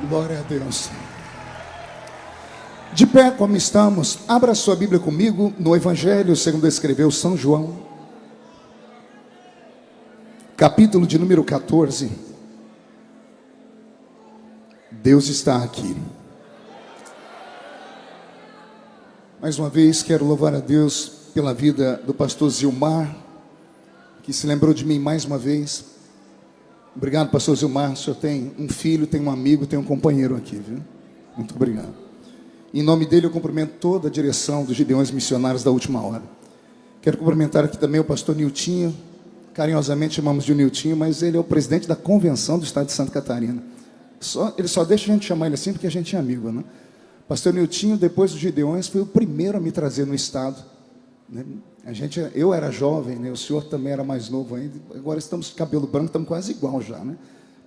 Glória a Deus. De pé como estamos, abra sua Bíblia comigo no Evangelho segundo escreveu São João, capítulo de número 14. Deus está aqui. Mais uma vez quero louvar a Deus pela vida do pastor Zilmar, que se lembrou de mim mais uma vez. Obrigado, pastor Zilmar. O senhor tem um filho, tem um amigo, tem um companheiro aqui, viu? Muito obrigado. Em nome dele eu cumprimento toda a direção dos Gideões Missionários da Última Hora. Quero cumprimentar aqui também o pastor Niltinho. Carinhosamente chamamos de Niltinho, mas ele é o presidente da convenção do estado de Santa Catarina. Ele só deixa a gente chamar ele assim porque a gente é amigo, né? Pastor Niltinho, depois dos Gideões, foi o primeiro a me trazer no estado, né? Eu era jovem, né? O senhor também era mais novo ainda. Agora estamos de cabelo branco, estamos quase igual já, né?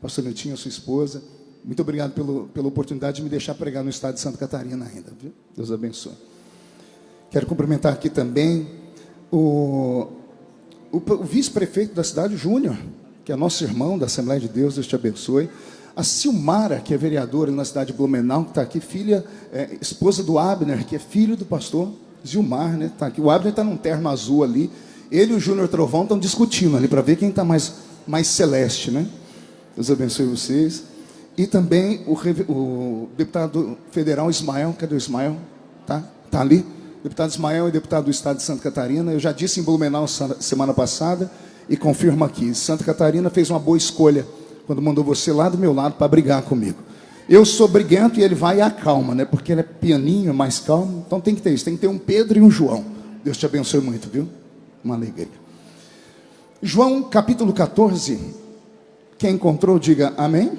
Pastor Niltinho, a sua esposa, muito obrigado pela oportunidade de me deixar pregar no estado de Santa Catarina ainda, viu? Deus abençoe. Quero cumprimentar aqui também o vice-prefeito da cidade, Júnior, que é nosso irmão da Assembleia de Deus. Deus te abençoe. A Silmara, que é vereadora na cidade de Blumenau, que está aqui, esposa do Abner, que é filho do pastor Zilmar, né? Tá aqui. O Abner está num terno azul ali. Ele e o Júnior Trovão estão discutindo ali para ver quem está mais celeste, né? Deus abençoe vocês. E também o deputado federal Ismael. Cadê o Ismael? Tá ali. Deputado Ismael é deputado do estado de Santa Catarina. Eu já disse em Blumenau semana passada e confirmo aqui. Santa Catarina fez uma boa escolha quando mandou você lá do meu lado para brigar comigo. Eu sou briguento e ele vai e acalma, né? Porque ele é pianinho, mais calmo. Então tem que ter isso, tem que ter um Pedro e um João. Deus te abençoe muito, viu? Uma alegria. João capítulo 14. Quem encontrou, diga amém.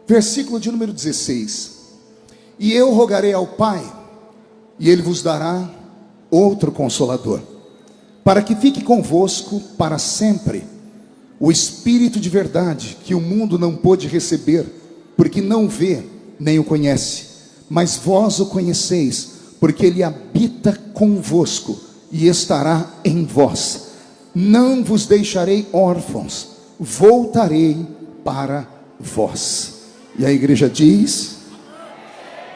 Versículo de número 16. E eu rogarei ao Pai, e Ele vos dará outro Consolador, para que fique convosco para sempre, o Espírito de verdade, que o mundo não pôde receber, porque não vê, nem o conhece, mas vós o conheceis, porque Ele habita convosco, e estará em vós. Não vos deixarei órfãos, voltarei para vós. E a igreja diz: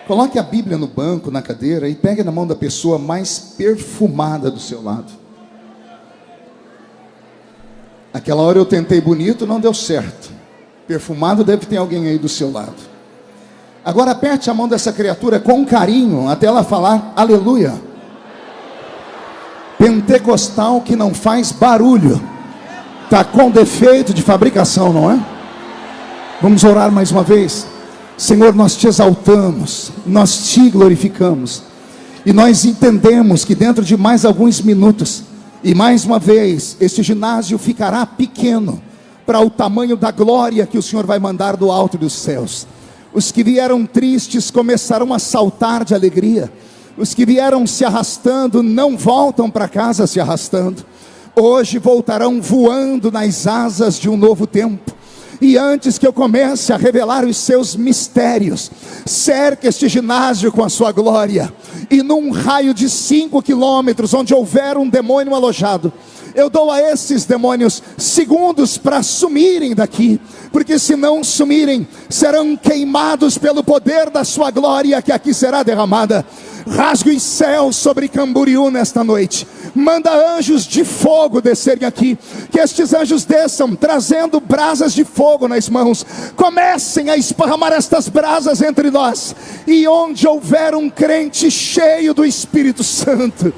coloque a Bíblia no banco, na cadeira, e pegue na mão da pessoa mais perfumada do seu lado. Aquela hora eu tentei bonito, não deu certo. Perfumado deve ter alguém aí do seu lado. Agora aperte a mão dessa criatura com carinho, até ela falar aleluia. Pentecostal que não faz barulho, está com defeito de fabricação, não é? Vamos orar mais uma vez. Senhor, nós te exaltamos, nós te glorificamos, e nós entendemos que dentro de mais alguns minutos, e mais uma vez, este ginásio ficará pequeno para o tamanho da glória que o Senhor vai mandar do alto dos céus. Os que vieram tristes começarão a saltar de alegria. Os que vieram se arrastando não voltam para casa se arrastando. Hoje voltarão voando nas asas de um novo tempo. E antes que eu comece a revelar os seus mistérios, cerque este ginásio com a sua glória, e num raio de 5 quilômetros, onde houver um demônio alojado, eu dou a esses demônios segundos para sumirem daqui, porque se não sumirem, serão queimados pelo poder da sua glória, que aqui será derramada. Rasgue os céus sobre Camboriú nesta noite. Manda anjos de fogo descerem aqui, que estes anjos desçam trazendo brasas de fogo nas mãos. Comecem a esparramar estas brasas entre nós, e onde houver um crente cheio do Espírito Santo,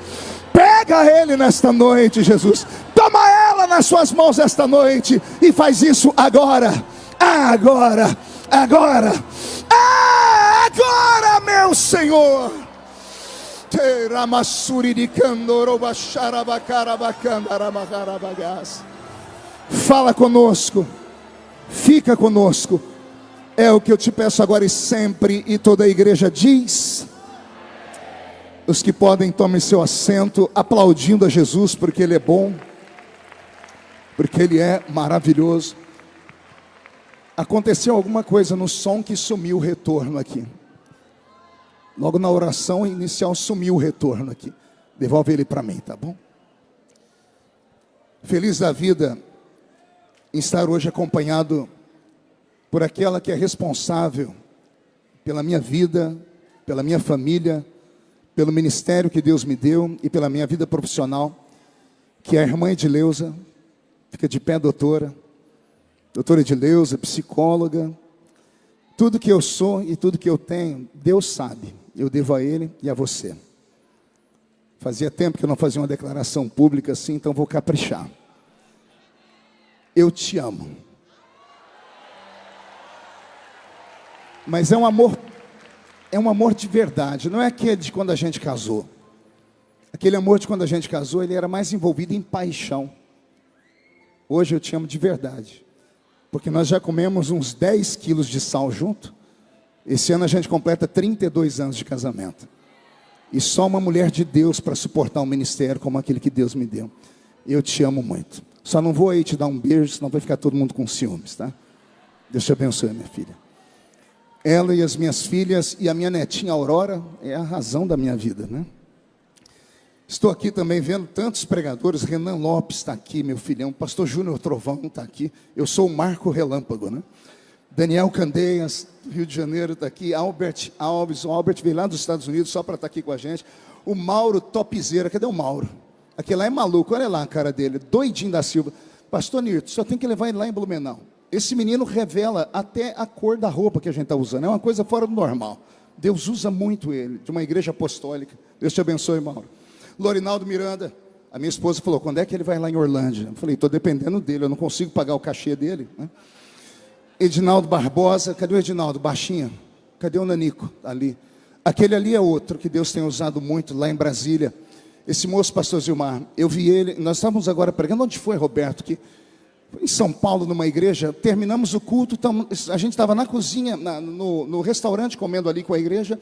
pega ele nesta noite, Jesus. Toma ela nas suas mãos esta noite, e faz isso agora, agora, agora, agora, meu Senhor. Fala conosco, fica conosco, é o que eu te peço agora e sempre. E toda a igreja diz: os que podem, tomem seu assento, aplaudindo a Jesus, porque Ele é bom, porque Ele é maravilhoso. Aconteceu alguma coisa no som que sumiu o retorno aqui. Logo na oração inicial sumiu o retorno aqui. Devolve ele para mim, tá bom? Feliz da vida em estar hoje acompanhado por aquela que é responsável pela minha vida, pela minha família, pelo ministério que Deus me deu e pela minha vida profissional, que é a irmã Edileuza. Fica de pé, doutora Edileuza, psicóloga. Tudo que eu sou e tudo que eu tenho, Deus sabe. Eu devo a Ele e a você. Fazia tempo que eu não fazia uma declaração pública assim, então vou caprichar. Eu te amo. Mas é um amor de verdade, não é aquele de quando a gente casou. Aquele amor de quando a gente casou, ele era mais envolvido em paixão. Hoje eu te amo de verdade, porque nós já comemos uns 10 quilos de sal junto. Esse ano a gente completa 32 anos de casamento. E só uma mulher de Deus para suportar um ministério como aquele que Deus me deu. Eu te amo muito. Só não vou aí te dar um beijo, senão vai ficar todo mundo com ciúmes, tá? Deus te abençoe, minha filha. Ela e as minhas filhas e a minha netinha Aurora é a razão da minha vida, né? Estou aqui também vendo tantos pregadores. Renan Lopes está aqui, meu filhão. Pastor Júnior Trovão está aqui. Eu sou o Marco Relâmpago, né? Daniel Candeias, do Rio de Janeiro, está aqui. Albert Alves, o Albert veio lá dos Estados Unidos só para estar aqui com a gente. O Mauro Topzeira, cadê o Mauro? Aquele lá é maluco, olha lá a cara dele, doidinho da Silva. Pastor Nirto, só tem que levar ele lá em Blumenau. Esse menino revela até a cor da roupa que a gente está usando. É uma coisa fora do normal. Deus usa muito ele, de uma igreja apostólica. Deus te abençoe, Mauro. Lorinaldo Miranda, a minha esposa falou, quando é que ele vai lá em Orlândia? Eu falei, estou dependendo dele, eu não consigo pagar o cachê dele, né? Edinaldo Barbosa, cadê o Edinaldo? Baixinho. Cadê o Nanico? Ali. Aquele ali é outro que Deus tem usado muito lá em Brasília. Esse moço, pastor Zilmar, eu vi ele, nós estávamos agora pregando, onde foi, Roberto? Que em São Paulo, numa igreja, terminamos o culto, a gente estava na cozinha, no restaurante, comendo ali com a igreja.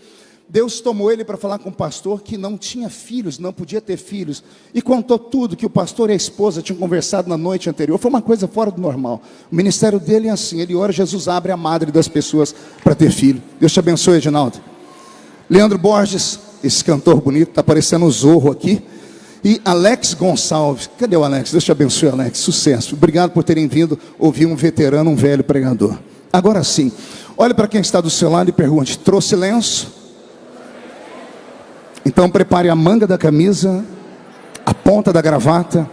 Deus tomou ele para falar com o pastor que não tinha filhos, não podia ter filhos, e contou tudo que o pastor e a esposa tinham conversado na noite anterior. Foi uma coisa fora do normal. O ministério dele é assim, ele ora, Jesus abre a madre das pessoas para ter filho. Deus te abençoe, Edinaldo. Leandro Borges, esse cantor bonito, está parecendo o Zorro aqui. E Alex Gonçalves, cadê o Alex? Deus te abençoe, Alex, sucesso. Obrigado por terem vindo ouvir um veterano, um velho pregador. Agora sim, olhe para quem está do seu lado e pergunte, trouxe lenço? Então prepare a manga da camisa, a ponta da gravata,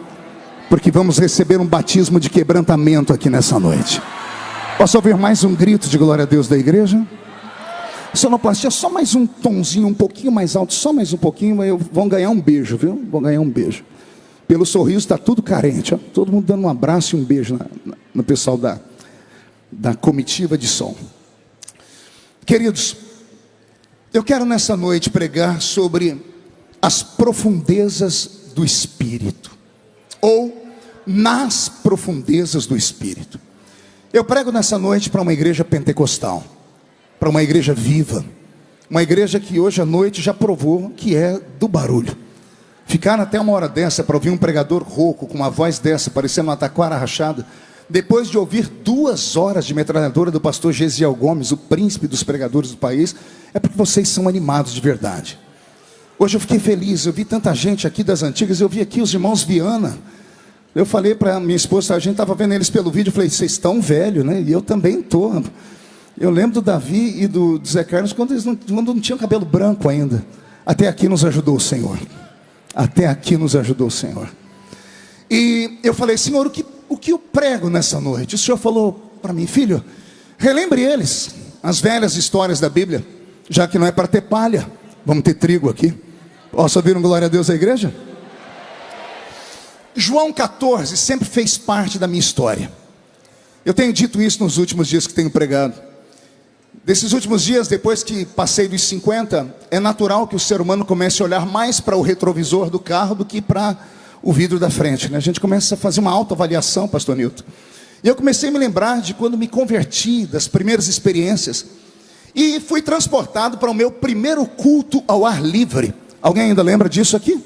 porque vamos receber um batismo de quebrantamento aqui nessa noite. Posso ouvir mais um grito de glória a Deus da igreja? Sonoplastia, só mais um tonzinho, um pouquinho mais alto, só mais um pouquinho, vão ganhar um beijo, viu? Vão ganhar um beijo. Pelo sorriso está tudo carente, ó. Todo mundo dando um abraço e um beijo no pessoal da comitiva de som. Queridos, eu quero nessa noite pregar sobre as profundezas do Espírito, ou nas profundezas do Espírito. Eu prego nessa noite para uma igreja pentecostal, para uma igreja viva, uma igreja que hoje à noite já provou que é do barulho. Ficaram até uma hora dessa para ouvir um pregador rouco, com uma voz dessa, parecendo uma taquara rachada, depois de ouvir 2 horas de metralhadora do pastor Gesiel Gomes, o príncipe dos pregadores do país, é porque vocês são animados de verdade. Hoje eu fiquei feliz, eu vi tanta gente aqui das antigas, eu vi aqui os irmãos Viana. Eu falei para minha esposa, a gente estava vendo eles pelo vídeo, eu falei, vocês estão velhos, né? E eu também estou. Eu lembro do Davi e do Zé Carlos, quando eles não tinham cabelo branco ainda. Até aqui nos ajudou o Senhor. Até aqui nos ajudou o Senhor. E eu falei, Senhor, o que eu prego nessa noite? O Senhor falou para mim, filho, relembre eles, as velhas histórias da Bíblia, já que não é para ter palha, vamos ter trigo aqui. Posso ouvir um glória a Deus da igreja? João 14 sempre fez parte da minha história. Eu tenho dito isso nos últimos dias que tenho pregado. Desses últimos dias, depois que passei dos 50, é natural que o ser humano comece a olhar mais para o retrovisor do carro do que para o vidro da frente, né? A gente começa a fazer uma autoavaliação, pastor Nilton. E eu comecei a me lembrar de quando me converti, das primeiras experiências. E fui transportado para o meu primeiro culto ao ar livre. Alguém ainda lembra disso aqui?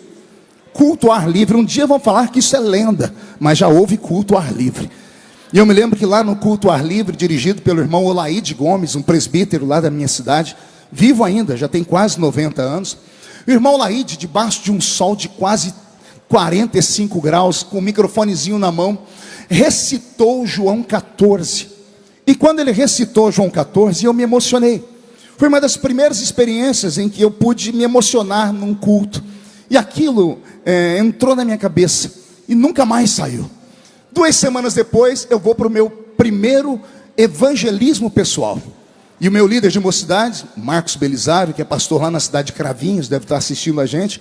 Culto ao ar livre. Um dia vão falar que isso é lenda, mas já houve culto ao ar livre. E eu me lembro que lá no culto ao ar livre, dirigido pelo irmão Olaide Gomes, um presbítero lá da minha cidade, vivo ainda, já tem quase 90 anos. O irmão Olaide, debaixo de um sol de quase 45 graus, com o microfonezinho na mão, recitou João 14. E quando ele recitou João 14, eu me emocionei. Foi uma das primeiras experiências em que eu pude me emocionar num culto. E aquilo entrou na minha cabeça e nunca mais saiu. 2 semanas depois, eu vou para o meu primeiro evangelismo pessoal. E o meu líder de mocidade, Marcos Belisário, que é pastor lá na cidade de Cravinhos, deve estar assistindo a gente.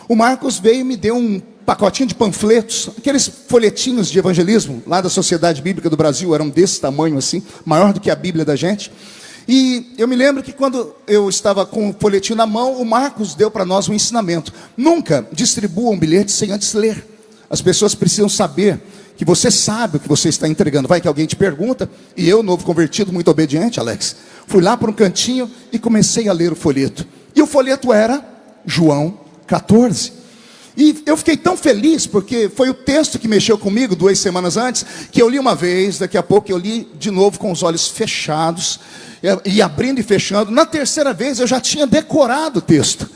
O Marcos veio e me deu um pacotinho de panfletos, aqueles folhetinhos de evangelismo, lá da Sociedade Bíblica do Brasil, eram desse tamanho assim, maior do que a Bíblia da gente. E eu me lembro que quando eu estava com o folhetinho na mão, o Marcos deu para nós um ensinamento. Nunca distribua um bilhete sem antes ler. As pessoas precisam saber que você sabe o que você está entregando. Vai que alguém te pergunta, e eu, novo convertido, muito obediente, Alex, fui lá para um cantinho e comecei a ler o folheto. E o folheto era João 14. E eu fiquei tão feliz, porque foi o texto que mexeu comigo 2 semanas antes, que eu li uma vez, daqui a pouco eu li de novo com os olhos fechados, e abrindo e fechando. Na terceira vez eu já tinha decorado o texto.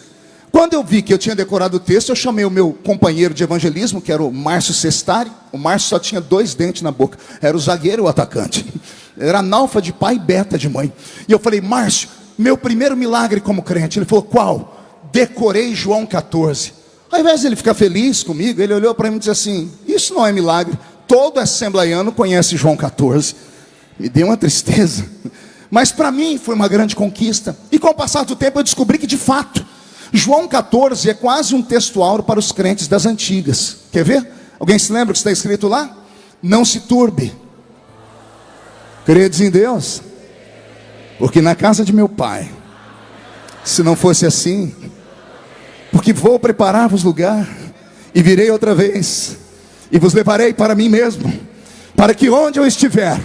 Quando eu vi que eu tinha decorado o texto, eu chamei o meu companheiro de evangelismo, que era o Márcio Sestari. O Márcio só tinha 2 dentes na boca, era o zagueiro e o atacante. Era analfa de pai e beta de mãe. E eu falei: Márcio, meu primeiro milagre como crente. Ele falou: qual? Decorei João 14. Ao invés de ele ficar feliz comigo, ele olhou para mim e disse assim: isso não é milagre, todo assembleiano conhece João 14. Me deu uma tristeza, mas para mim foi uma grande conquista. E com o passar do tempo eu descobri que de fato João 14 é quase um textual para os crentes das antigas. Quer ver? Alguém se lembra o que está escrito lá? Não se turbe, credes em Deus, porque na casa de meu pai, se não fosse assim, porque vou preparar-vos lugar, e virei outra vez, e vos levarei para mim mesmo, para que onde eu estiver,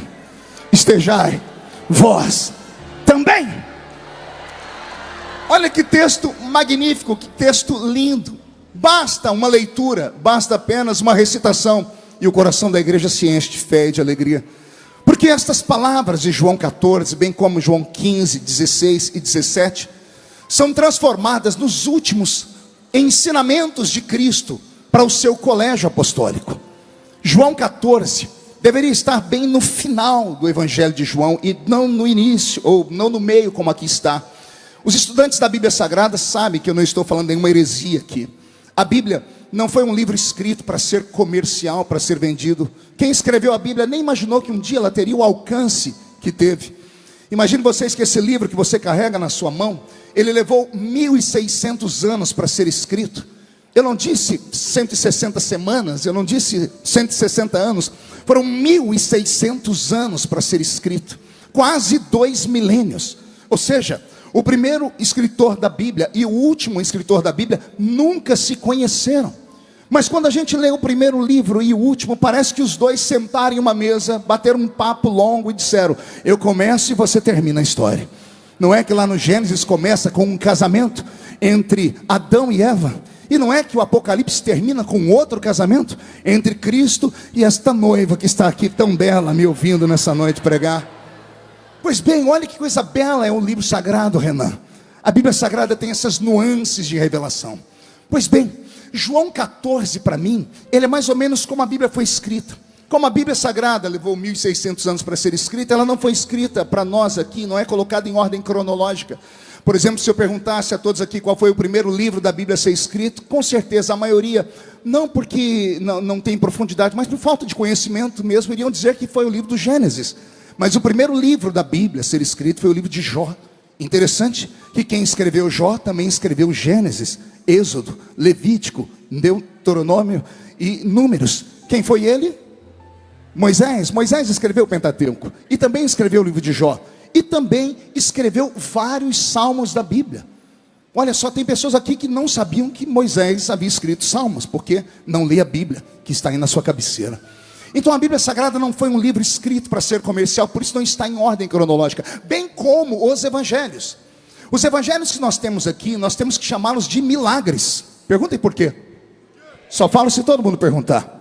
estejai vós também. Olha que texto magnífico, que texto lindo. Basta uma leitura, basta apenas uma recitação, e o coração da igreja se enche de fé e de alegria. Porque estas palavras de João 14, bem como João 15, 16 e 17, são transformadas nos últimos ensinamentos de Cristo para o seu colégio apostólico. João 14 deveria estar bem no final do Evangelho de João, e não no início, ou não no meio, como aqui está. Os estudantes da Bíblia Sagrada sabem que eu não estou falando nenhuma heresia aqui. A Bíblia não foi um livro escrito para ser comercial, para ser vendido. Quem escreveu a Bíblia nem imaginou que um dia ela teria o alcance que teve. Imagine vocês que esse livro que você carrega na sua mão, ele levou 1.600 anos para ser escrito. Eu não disse 160 semanas, eu não disse 160 anos. Foram 1.600 anos para ser escrito. Quase 2 milênios. Ou seja, o primeiro escritor da Bíblia e o último escritor da Bíblia nunca se conheceram. Mas quando a gente lê o primeiro livro e o último, parece que os dois sentaram em uma mesa, bateram um papo longo e disseram: eu começo e você termina a história. Não é que lá no Gênesis começa com um casamento entre Adão e Eva? E não é que o Apocalipse termina com outro casamento entre Cristo e esta noiva que está aqui tão bela me ouvindo nessa noite pregar? Pois bem, olha que coisa bela é o livro sagrado, Renan. A Bíblia Sagrada tem essas nuances de revelação. Pois bem, João 14 para mim, ele é mais ou menos como a Bíblia foi escrita. Como a Bíblia Sagrada levou 1.600 anos para ser escrita, ela não foi escrita para nós aqui, não é colocada em ordem cronológica. Por exemplo, se eu perguntasse a todos aqui qual foi o primeiro livro da Bíblia a ser escrito, com certeza a maioria, não porque não tem profundidade, mas por falta de conhecimento mesmo, iriam dizer que foi o livro do Gênesis. Mas o primeiro livro da Bíblia a ser escrito foi o livro de Jó. Interessante que quem escreveu Jó também escreveu Gênesis, Êxodo, Levítico, Deuteronômio e Números. Quem foi ele? Moisés. Moisés escreveu o Pentateuco e também escreveu o livro de Jó. E também escreveu vários salmos da Bíblia. Olha só, tem pessoas aqui que não sabiam que Moisés havia escrito salmos, porque não lê a Bíblia, que está aí na sua cabeceira. Então a Bíblia Sagrada não foi um livro escrito para ser comercial, por isso não está em ordem cronológica, bem como os evangelhos. Os evangelhos que nós temos aqui, nós temos que chamá-los de milagres. Perguntem por quê. Só falo se todo mundo perguntar.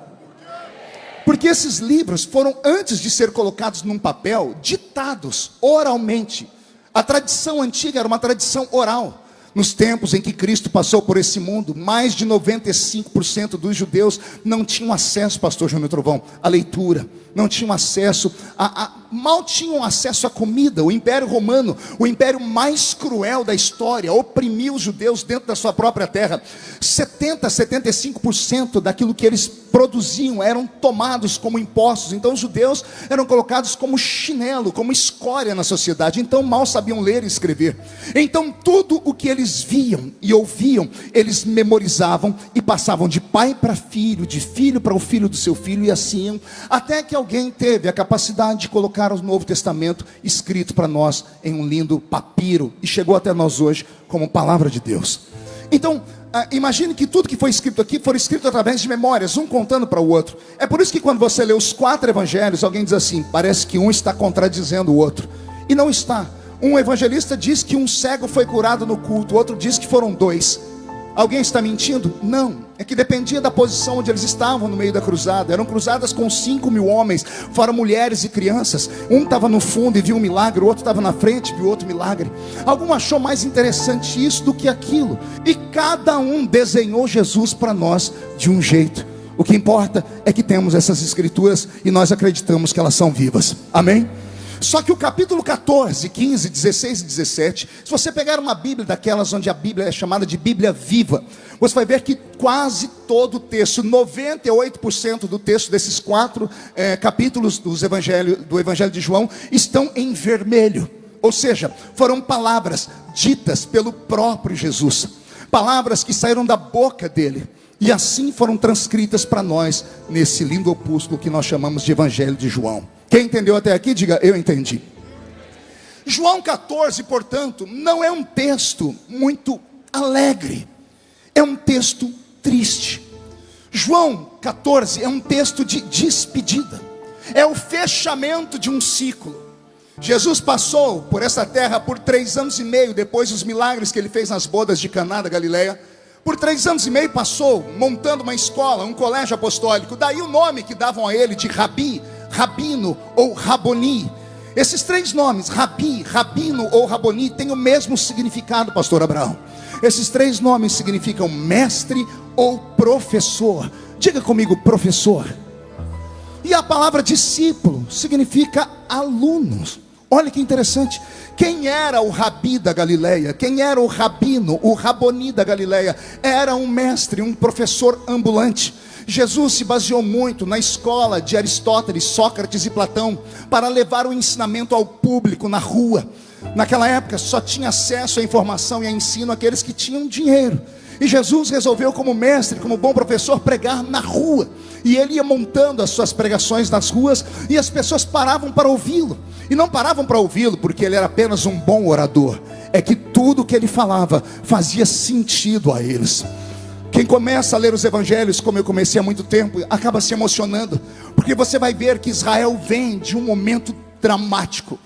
Porque esses livros foram, antes de ser colocados num papel, ditados oralmente. A tradição antiga era uma tradição oral. Nos tempos em que Cristo passou por esse mundo, mais de 95% dos judeus não tinham acesso, pastor Júnior Trovão, à leitura. Não tinham acesso a mal tinham acesso à comida. O Império Romano, o império mais cruel da história, oprimiu os judeus dentro da sua própria terra. 75% daquilo que eles produziam eram tomados como impostos. Então os judeus eram colocados como chinelo, como escória na sociedade. Então mal sabiam ler e escrever. Então tudo o que eles viam e ouviam, eles memorizavam e passavam de pai para filho, de filho para o filho do seu filho, e assim, até que alguém teve a capacidade de colocar o Novo Testamento escrito para nós em um lindo papiro, e chegou até nós hoje como palavra de Deus. Então, imagine que tudo que foi escrito aqui foi escrito através de memórias, um contando para o outro. É por isso que quando você lê os 4 evangelhos, alguém diz assim: parece que um está contradizendo o outro. E não está. Um evangelista diz que um cego foi curado no culto, o outro diz que foram 2. Alguém está mentindo? Não. É que dependia da posição onde eles estavam no meio da cruzada. Eram cruzadas com 5.000 homens, fora mulheres e crianças. Um estava no fundo e viu um milagre, o outro estava na frente e viu outro milagre. Algum achou mais interessante isso do que aquilo. E cada um desenhou Jesus para nós de um jeito. O que importa é que temos essas escrituras e nós acreditamos que elas são vivas. Amém? Só que o capítulo 14, 15, 16 e 17, se você pegar uma Bíblia daquelas onde a Bíblia é chamada de Bíblia viva, você vai ver que quase todo o texto, 98% do texto desses 4 capítulos do Evangelho de João, estão em vermelho. Ou seja, foram palavras ditas pelo próprio Jesus, palavras que saíram da boca dele, e assim foram transcritas para nós nesse lindo opúsculo que nós chamamos de Evangelho de João. Quem entendeu até aqui, diga: eu entendi. João 14, portanto, não é um texto muito alegre, é um texto triste. João 14 é um texto de despedida, é o fechamento de um ciclo. Jesus passou por essa terra por 3 anos e meio, depois dos milagres que ele fez nas bodas de Caná da Galileia. Por 3 anos e meio passou montando uma escola, um colégio apostólico. Daí o nome que davam a ele de Rabi, Rabino ou Raboni. Esses 3 nomes, Rabi, Rabino ou Raboni, têm o mesmo significado, pastor Abraão. Esses 3 nomes significam mestre ou professor. Diga comigo, professor. E a palavra discípulo significa alunos. Olha que interessante. Quem era o Rabi da Galileia? Quem era o Rabino, o Raboni da Galileia? Era um mestre, um professor ambulante. Jesus se baseou muito na escola de Aristóteles, Sócrates e Platão para levar o ensinamento ao público na rua. Naquela época só tinha acesso à informação e a ensino aqueles que tinham dinheiro. E Jesus resolveu, como mestre, como bom professor, pregar na rua. E ele ia montando as suas pregações nas ruas, e as pessoas paravam para ouvi-lo. E não paravam para ouvi-lo porque ele era apenas um bom orador. É que tudo que ele falava fazia sentido a eles. Quem começa a ler os evangelhos, como eu comecei há muito tempo, acaba se emocionando, porque você vai ver que Israel vem de um momento dramático,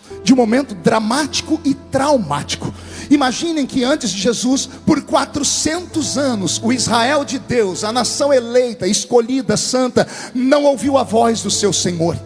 e traumático. Imaginem que antes de Jesus, por 400 anos, o Israel de Deus, a nação eleita, escolhida, santa, não ouviu a voz do seu Senhor.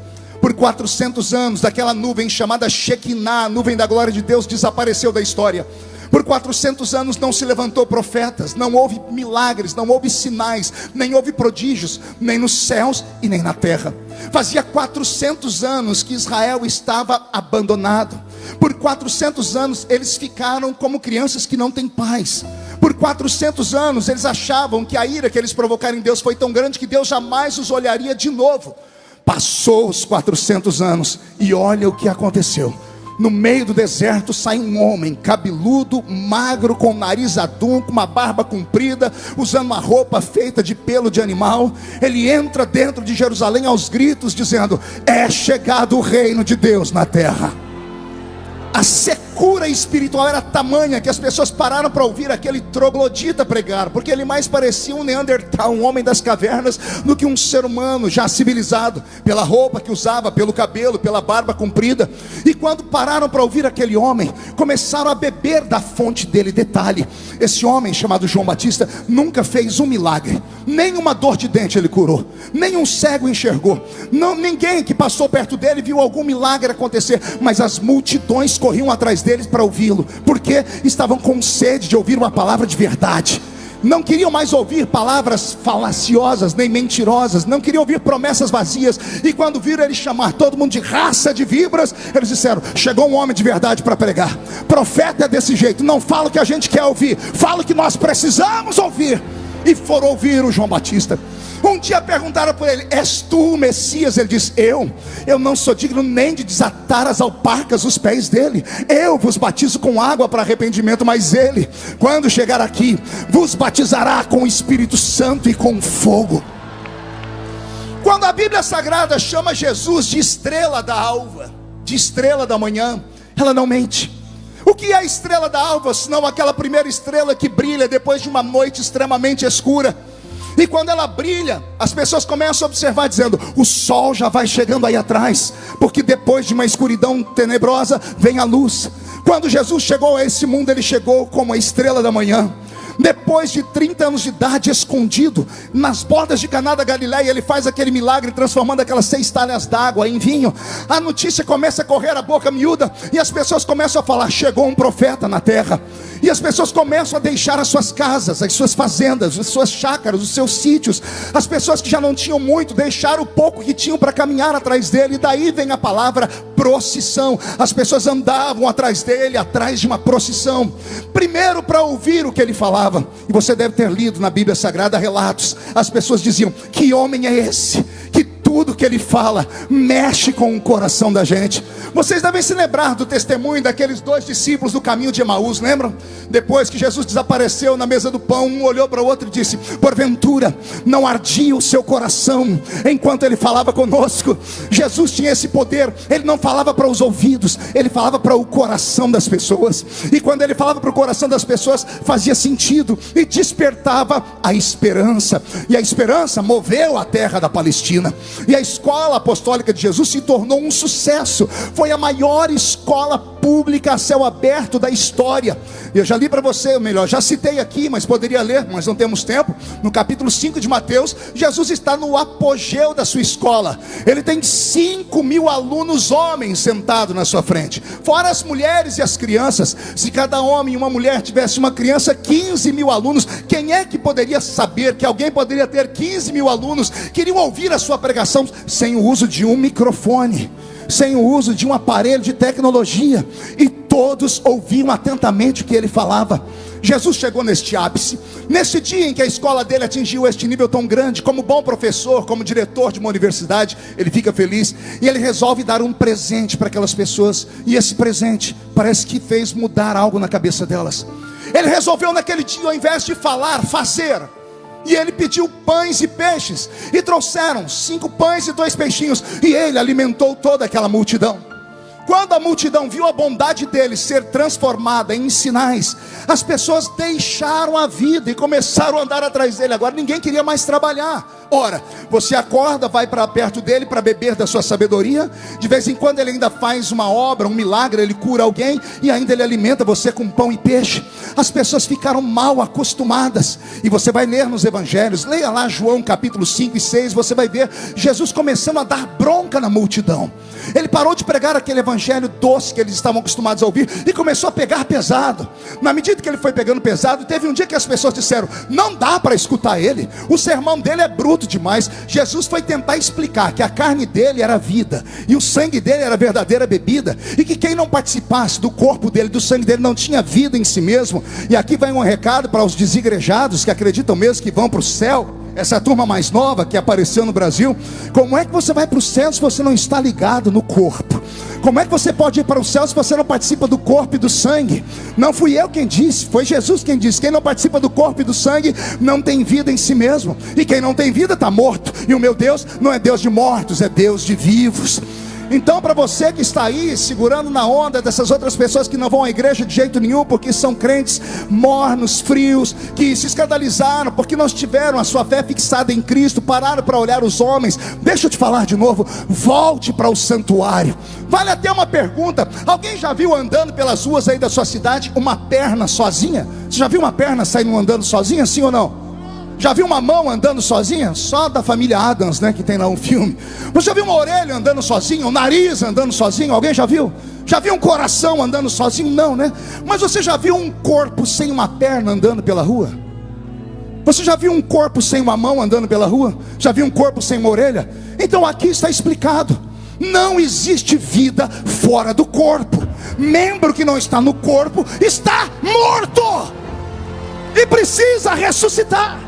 Por 400 anos, daquela nuvem chamada Shekinah, a nuvem da glória de Deus, desapareceu da história. Por 400 anos não se levantou profetas, não houve milagres, não houve sinais, nem houve prodígios, nem nos céus e nem na terra. Fazia 400 anos que Israel estava abandonado. Por 400 anos eles ficaram como crianças que não têm pais. Por 400 anos eles achavam que a ira que eles provocaram em Deus foi tão grande que Deus jamais os olharia de novo. Passou os 400 anos e olha o que aconteceu. No meio do deserto sai um homem cabeludo, magro, com o nariz adunco, uma barba comprida, usando uma roupa feita de pelo de animal. Ele entra dentro de Jerusalém aos gritos, dizendo: é chegado o reino de Deus na terra. A secura espiritual era tamanha que as pessoas pararam para ouvir aquele troglodita pregar, porque ele mais parecia um Neandertal, um homem das cavernas, do que um ser humano já civilizado, pela roupa que usava, pelo cabelo, pela barba comprida. E quando pararam para ouvir aquele homem, começaram a beber da fonte dele. Detalhe: esse homem chamado João Batista nunca fez um milagre, nem uma dor de dente ele curou, nem um cego enxergou, ninguém que passou perto dele viu algum milagre acontecer, mas as multidões corriam atrás deles para ouvi-lo, porque estavam com sede de ouvir uma palavra de verdade. não queriam mais ouvir palavras falaciosas nem mentirosas, não queriam ouvir promessas vazias. E quando viram ele chamar todo mundo de raça de víboras, eles disseram: chegou um homem de verdade para pregar. Profeta é desse jeito, não fala o que a gente quer ouvir, fala o que nós precisamos ouvir. E foram ouvir o João Batista. Um dia perguntaram por ele: és tu o Messias? Ele disse: eu não sou digno nem de desatar as alparcas dos pés dele. Eu vos batizo com água para arrependimento, mas ele, quando chegar aqui, vos batizará com o Espírito Santo e com fogo. Quando a Bíblia Sagrada chama Jesus de estrela da alva, de estrela da manhã, ela não mente. O que é a estrela da alva, senão aquela primeira estrela que brilha depois de uma noite extremamente escura? E quando ela brilha, as pessoas começam a observar, dizendo: o sol já vai chegando aí atrás, porque depois de uma escuridão tenebrosa vem a luz. Quando Jesus chegou a esse mundo, ele chegou como a estrela da manhã. Depois de 30 anos de idade, escondido nas bordas de Caná da Galileia, ele faz aquele milagre, transformando aquelas 6 talhas d'água em vinho. A notícia começa a correr a boca miúda, e as pessoas começam a falar: chegou um profeta na terra. E as pessoas começam a deixar as suas casas, as suas fazendas, as suas chácaras, os seus sítios. As pessoas que já não tinham muito, deixaram o pouco que tinham para caminhar atrás dele. E daí vem a palavra procissão. As pessoas andavam atrás dele, atrás de uma procissão, primeiro para ouvir o que ele falava. E você deve ter lido na Bíblia Sagrada relatos. As pessoas diziam: que homem é esse, que tudo que ele fala mexe com o coração da gente. Vocês devem se lembrar do testemunho daqueles 2 discípulos do caminho de Emaús, lembram? Depois que Jesus desapareceu na mesa do pão, um olhou para o outro e disse: porventura não ardia o seu coração enquanto ele falava conosco? Jesus tinha esse poder. Ele não falava para os ouvidos, ele falava para o coração das pessoas. E quando ele falava para o coração das pessoas, fazia sentido e despertava a esperança. E a esperança moveu a terra da Palestina. E a escola apostólica de Jesus se tornou um sucesso. Foi a maior escola pública a céu aberto da história. Eu já li para você, ou melhor, já citei aqui, mas poderia ler, mas não temos tempo. No capítulo 5 de Mateus, Jesus está no apogeu da sua escola. Ele tem 5.000 alunos homens sentados na sua frente, fora as mulheres e as crianças. Se cada homem e uma mulher tivesse uma criança, 15.000 alunos. Quem é que poderia saber que alguém poderia ter 15.000 alunos que iriam ouvir a sua pregação sem o uso de um microfone, sem o uso de um aparelho de tecnologia? E todos ouviam atentamente o que ele falava. Jesus chegou neste ápice, neste dia em que a escola dele atingiu este nível tão grande. Como bom professor, como diretor de uma universidade, ele fica feliz e ele resolve dar um presente para aquelas pessoas. E esse presente parece que fez mudar algo na cabeça delas. Ele resolveu naquele dia, ao invés de falar, fazer. E ele pediu pães e peixes, e trouxeram 5 pães e 2 peixinhos, e ele alimentou toda aquela multidão. Quando a multidão viu a bondade dele ser transformada em sinais, as pessoas deixaram a vida e começaram a andar atrás dele. Agora ninguém queria mais trabalhar. Ora, você acorda, vai para perto dele para beber da sua sabedoria. De vez em quando ele ainda faz uma obra, um milagre, ele cura alguém, e ainda ele alimenta você com pão e peixe. As pessoas ficaram mal acostumadas. E você vai ler nos evangelhos, leia lá João capítulo 5 e 6, você vai ver Jesus começando a dar bronca na multidão. Ele parou de pregar aquele evangelho doce que eles estavam acostumados a ouvir e começou a pegar pesado. Na medida que ele foi pegando pesado, teve um dia que as pessoas disseram: não dá para escutar ele, o sermão dele é bruto demais. Jesus foi tentar explicar que a carne dele era vida e o sangue dele era a verdadeira bebida, e que quem não participasse do corpo dele, do sangue dele, não tinha vida em si mesmo. E aqui vai um recado para os desigrejados que acreditam mesmo que vão para o céu. Essa turma mais nova que apareceu no Brasil: como é que você vai para o céu se você não está ligado no corpo? Como é que você pode ir para o céu se você não participa do corpo e do sangue? Não fui eu quem disse, foi Jesus quem disse: quem não participa do corpo e do sangue não tem vida em si mesmo, e quem não tem vida está morto. E o meu Deus não é Deus de mortos, é Deus de vivos. Então, para você que está aí segurando na onda dessas outras pessoas que não vão à igreja de jeito nenhum, porque são crentes mornos, frios, que se escandalizaram porque não tiveram a sua fé fixada em Cristo, pararam para olhar os homens, deixa eu te falar de novo: volte para o santuário. Vale até uma pergunta: alguém já viu andando pelas ruas aí da sua cidade uma perna sozinha? Você já viu uma perna saindo andando sozinha, sim ou não? Já viu uma mão andando sozinha? Só da família Addams, né, que tem lá um filme. Você já viu uma orelha andando sozinha? Um nariz andando sozinho? Alguém já viu? Já viu um coração andando sozinho? Não, né? Mas você já viu um corpo sem uma perna andando pela rua? Você já viu um corpo sem uma mão andando pela rua? Já viu um corpo sem uma orelha? Então aqui está explicado: não existe vida fora do corpo. Membro que não está no corpo está morto e precisa ressuscitar.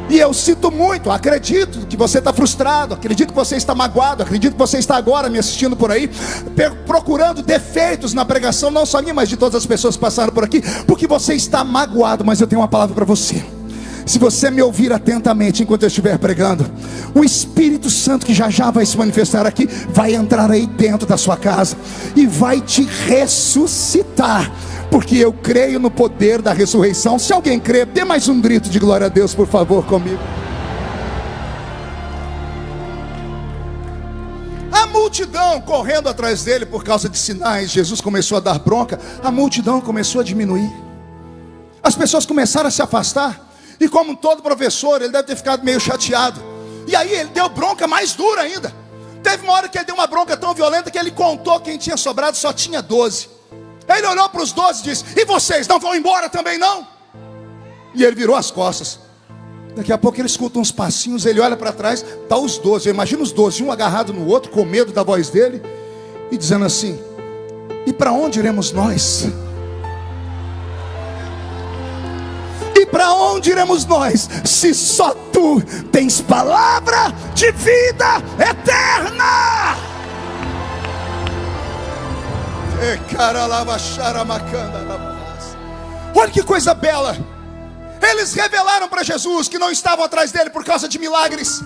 E eu sinto muito, acredito que você está frustrado, acredito que você está magoado, acredito que você está agora me assistindo por aí, procurando defeitos na pregação, não só minha, mas de todas as pessoas que passaram por aqui, porque você está magoado. Mas eu tenho uma palavra para você. Se você me ouvir atentamente enquanto eu estiver pregando, o Espírito Santo, que já já vai se manifestar aqui, vai entrar aí dentro da sua casa e vai te ressuscitar, porque eu creio no poder da ressurreição. Se alguém crê, dê mais um grito de glória a Deus, por favor, comigo. A multidão correndo atrás dele por causa de sinais. Jesus começou a dar bronca, a multidão começou a diminuir, as pessoas começaram a se afastar. E como todo professor, ele deve ter ficado meio chateado. E aí ele deu bronca mais dura ainda. Teve uma hora que ele deu uma bronca tão violenta que ele contou quem tinha sobrado, só tinha 12. Aí ele olhou para os 12 e disse: e vocês não vão embora também não? E ele virou as costas. Daqui a pouco ele escuta uns passinhos, ele olha para trás, está os 12. Eu imagino os 12, um agarrado no outro, com medo da voz dele, e dizendo assim: e para onde iremos nós? E para onde iremos nós, se só tu tens palavra de vida eterna? Olha que coisa bela. Eles revelaram para Jesus que não estavam atrás dele por causa de milagres.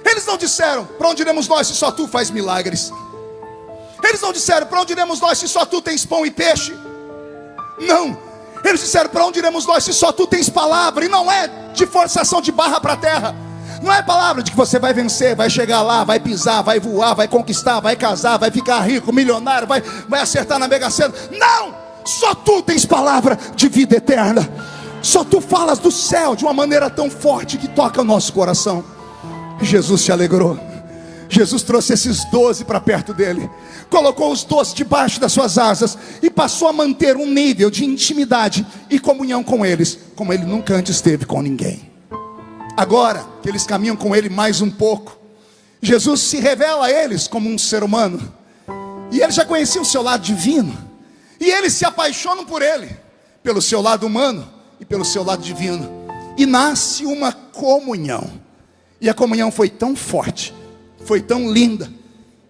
Eles não disseram: para onde iremos nós se só tu faz milagres? Eles não disseram: para onde iremos nós se só tu tens pão e peixe? Não. Eles disseram: para onde iremos nós se só tu tens palavra? E não é de forçação de barra para a terra. Não é palavra de que você vai vencer, vai chegar lá, vai pisar, vai voar, vai conquistar, vai casar, vai ficar rico, milionário, vai acertar na Mega Sena. Não! Só tu tens palavra de vida eterna. Só tu falas do céu de uma maneira tão forte que toca o nosso coração. Jesus se alegrou. Jesus trouxe esses 12 para perto dele, colocou os 12 debaixo das suas asas e passou a manter um nível de intimidade e comunhão com eles, como ele nunca antes teve com ninguém. Agora que eles caminham com ele mais um pouco, Jesus se revela a eles como um ser humano, e eles já conheciam o seu lado divino, e eles se apaixonam por ele, pelo seu lado humano e pelo seu lado divino, e nasce uma comunhão. E a comunhão foi tão forte, foi tão linda,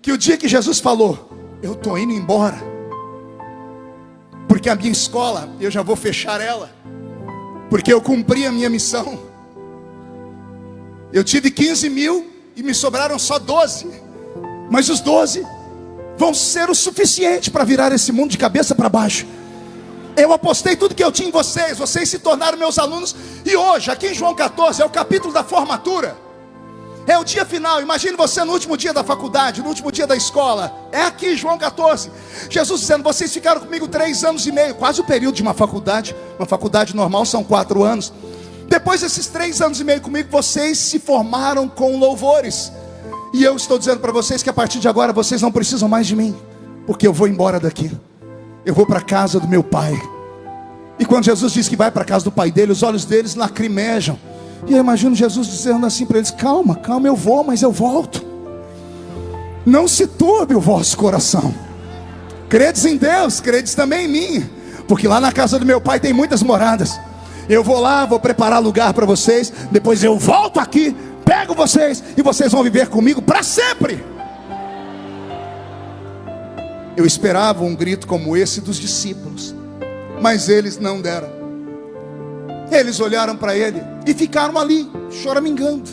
que o dia que Jesus falou: eu estou indo embora, porque a minha escola, eu já vou fechar ela, porque eu cumpri a minha missão. Eu tive 15 mil e me sobraram só 12, mas os 12 vão ser o suficiente para virar esse mundo de cabeça para baixo. Eu apostei tudo que eu tinha em vocês, vocês se tornaram meus alunos. E hoje, aqui em João 14, é o capítulo da formatura, é o dia final. Imagine você no último dia da faculdade, no último dia da escola. É aqui João 14, Jesus dizendo: vocês ficaram comigo 3 anos e meio, quase o período de uma faculdade. Uma faculdade normal são 4 anos. Depois desses 3 anos e meio comigo, vocês se formaram com louvores. E eu estou dizendo para vocês que a partir de agora vocês não precisam mais de mim, porque eu vou embora daqui, eu vou para a casa do meu pai. E quando Jesus diz que vai para a casa do pai dele, os olhos deles lacrimejam. E eu imagino Jesus dizendo assim para eles: calma, calma, eu vou, mas eu volto. Não se turbe o vosso coração. Credes em Deus, credes também em mim, porque lá na casa do meu pai tem muitas moradas. Eu vou lá, vou preparar lugar para vocês, depois eu volto aqui, pego vocês e vocês vão viver comigo para sempre. Eu esperava um grito como esse dos discípulos, mas eles não deram. Eles olharam para ele e ficaram ali, choramingando.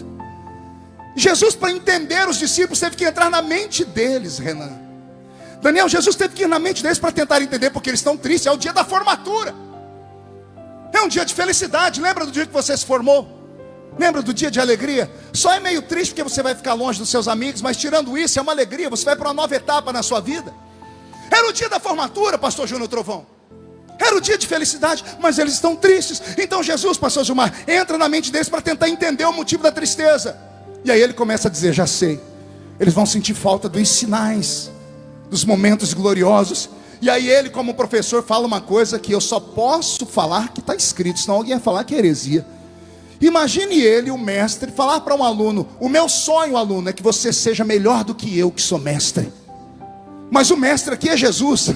Jesus, para entender os discípulos, teve que entrar na mente deles, Renan. Daniel, Jesus teve que ir na mente deles para tentar entender, porque eles estão tristes. É o dia da formatura, é um dia de felicidade. Lembra do dia que você se formou? Lembra do dia de alegria? Só é meio triste porque você vai ficar longe dos seus amigos, mas tirando isso, é uma alegria. Você vai para uma nova etapa na sua vida. Era o dia da formatura, pastor Júnior Trovão. Era o dia de felicidade, mas eles estão tristes. Então Jesus, pastor Gilmar, entra na mente deles para tentar entender o motivo da tristeza. E aí ele começa a dizer: já sei, eles vão sentir falta dos sinais, dos momentos gloriosos. E aí ele, como professor, fala uma coisa que eu só posso falar que está escrito, senão alguém ia falar que é heresia. Imagine ele, o mestre, falar para um aluno: o meu sonho, aluno, é que você seja melhor do que eu, que sou mestre. Mas o mestre aqui é Jesus.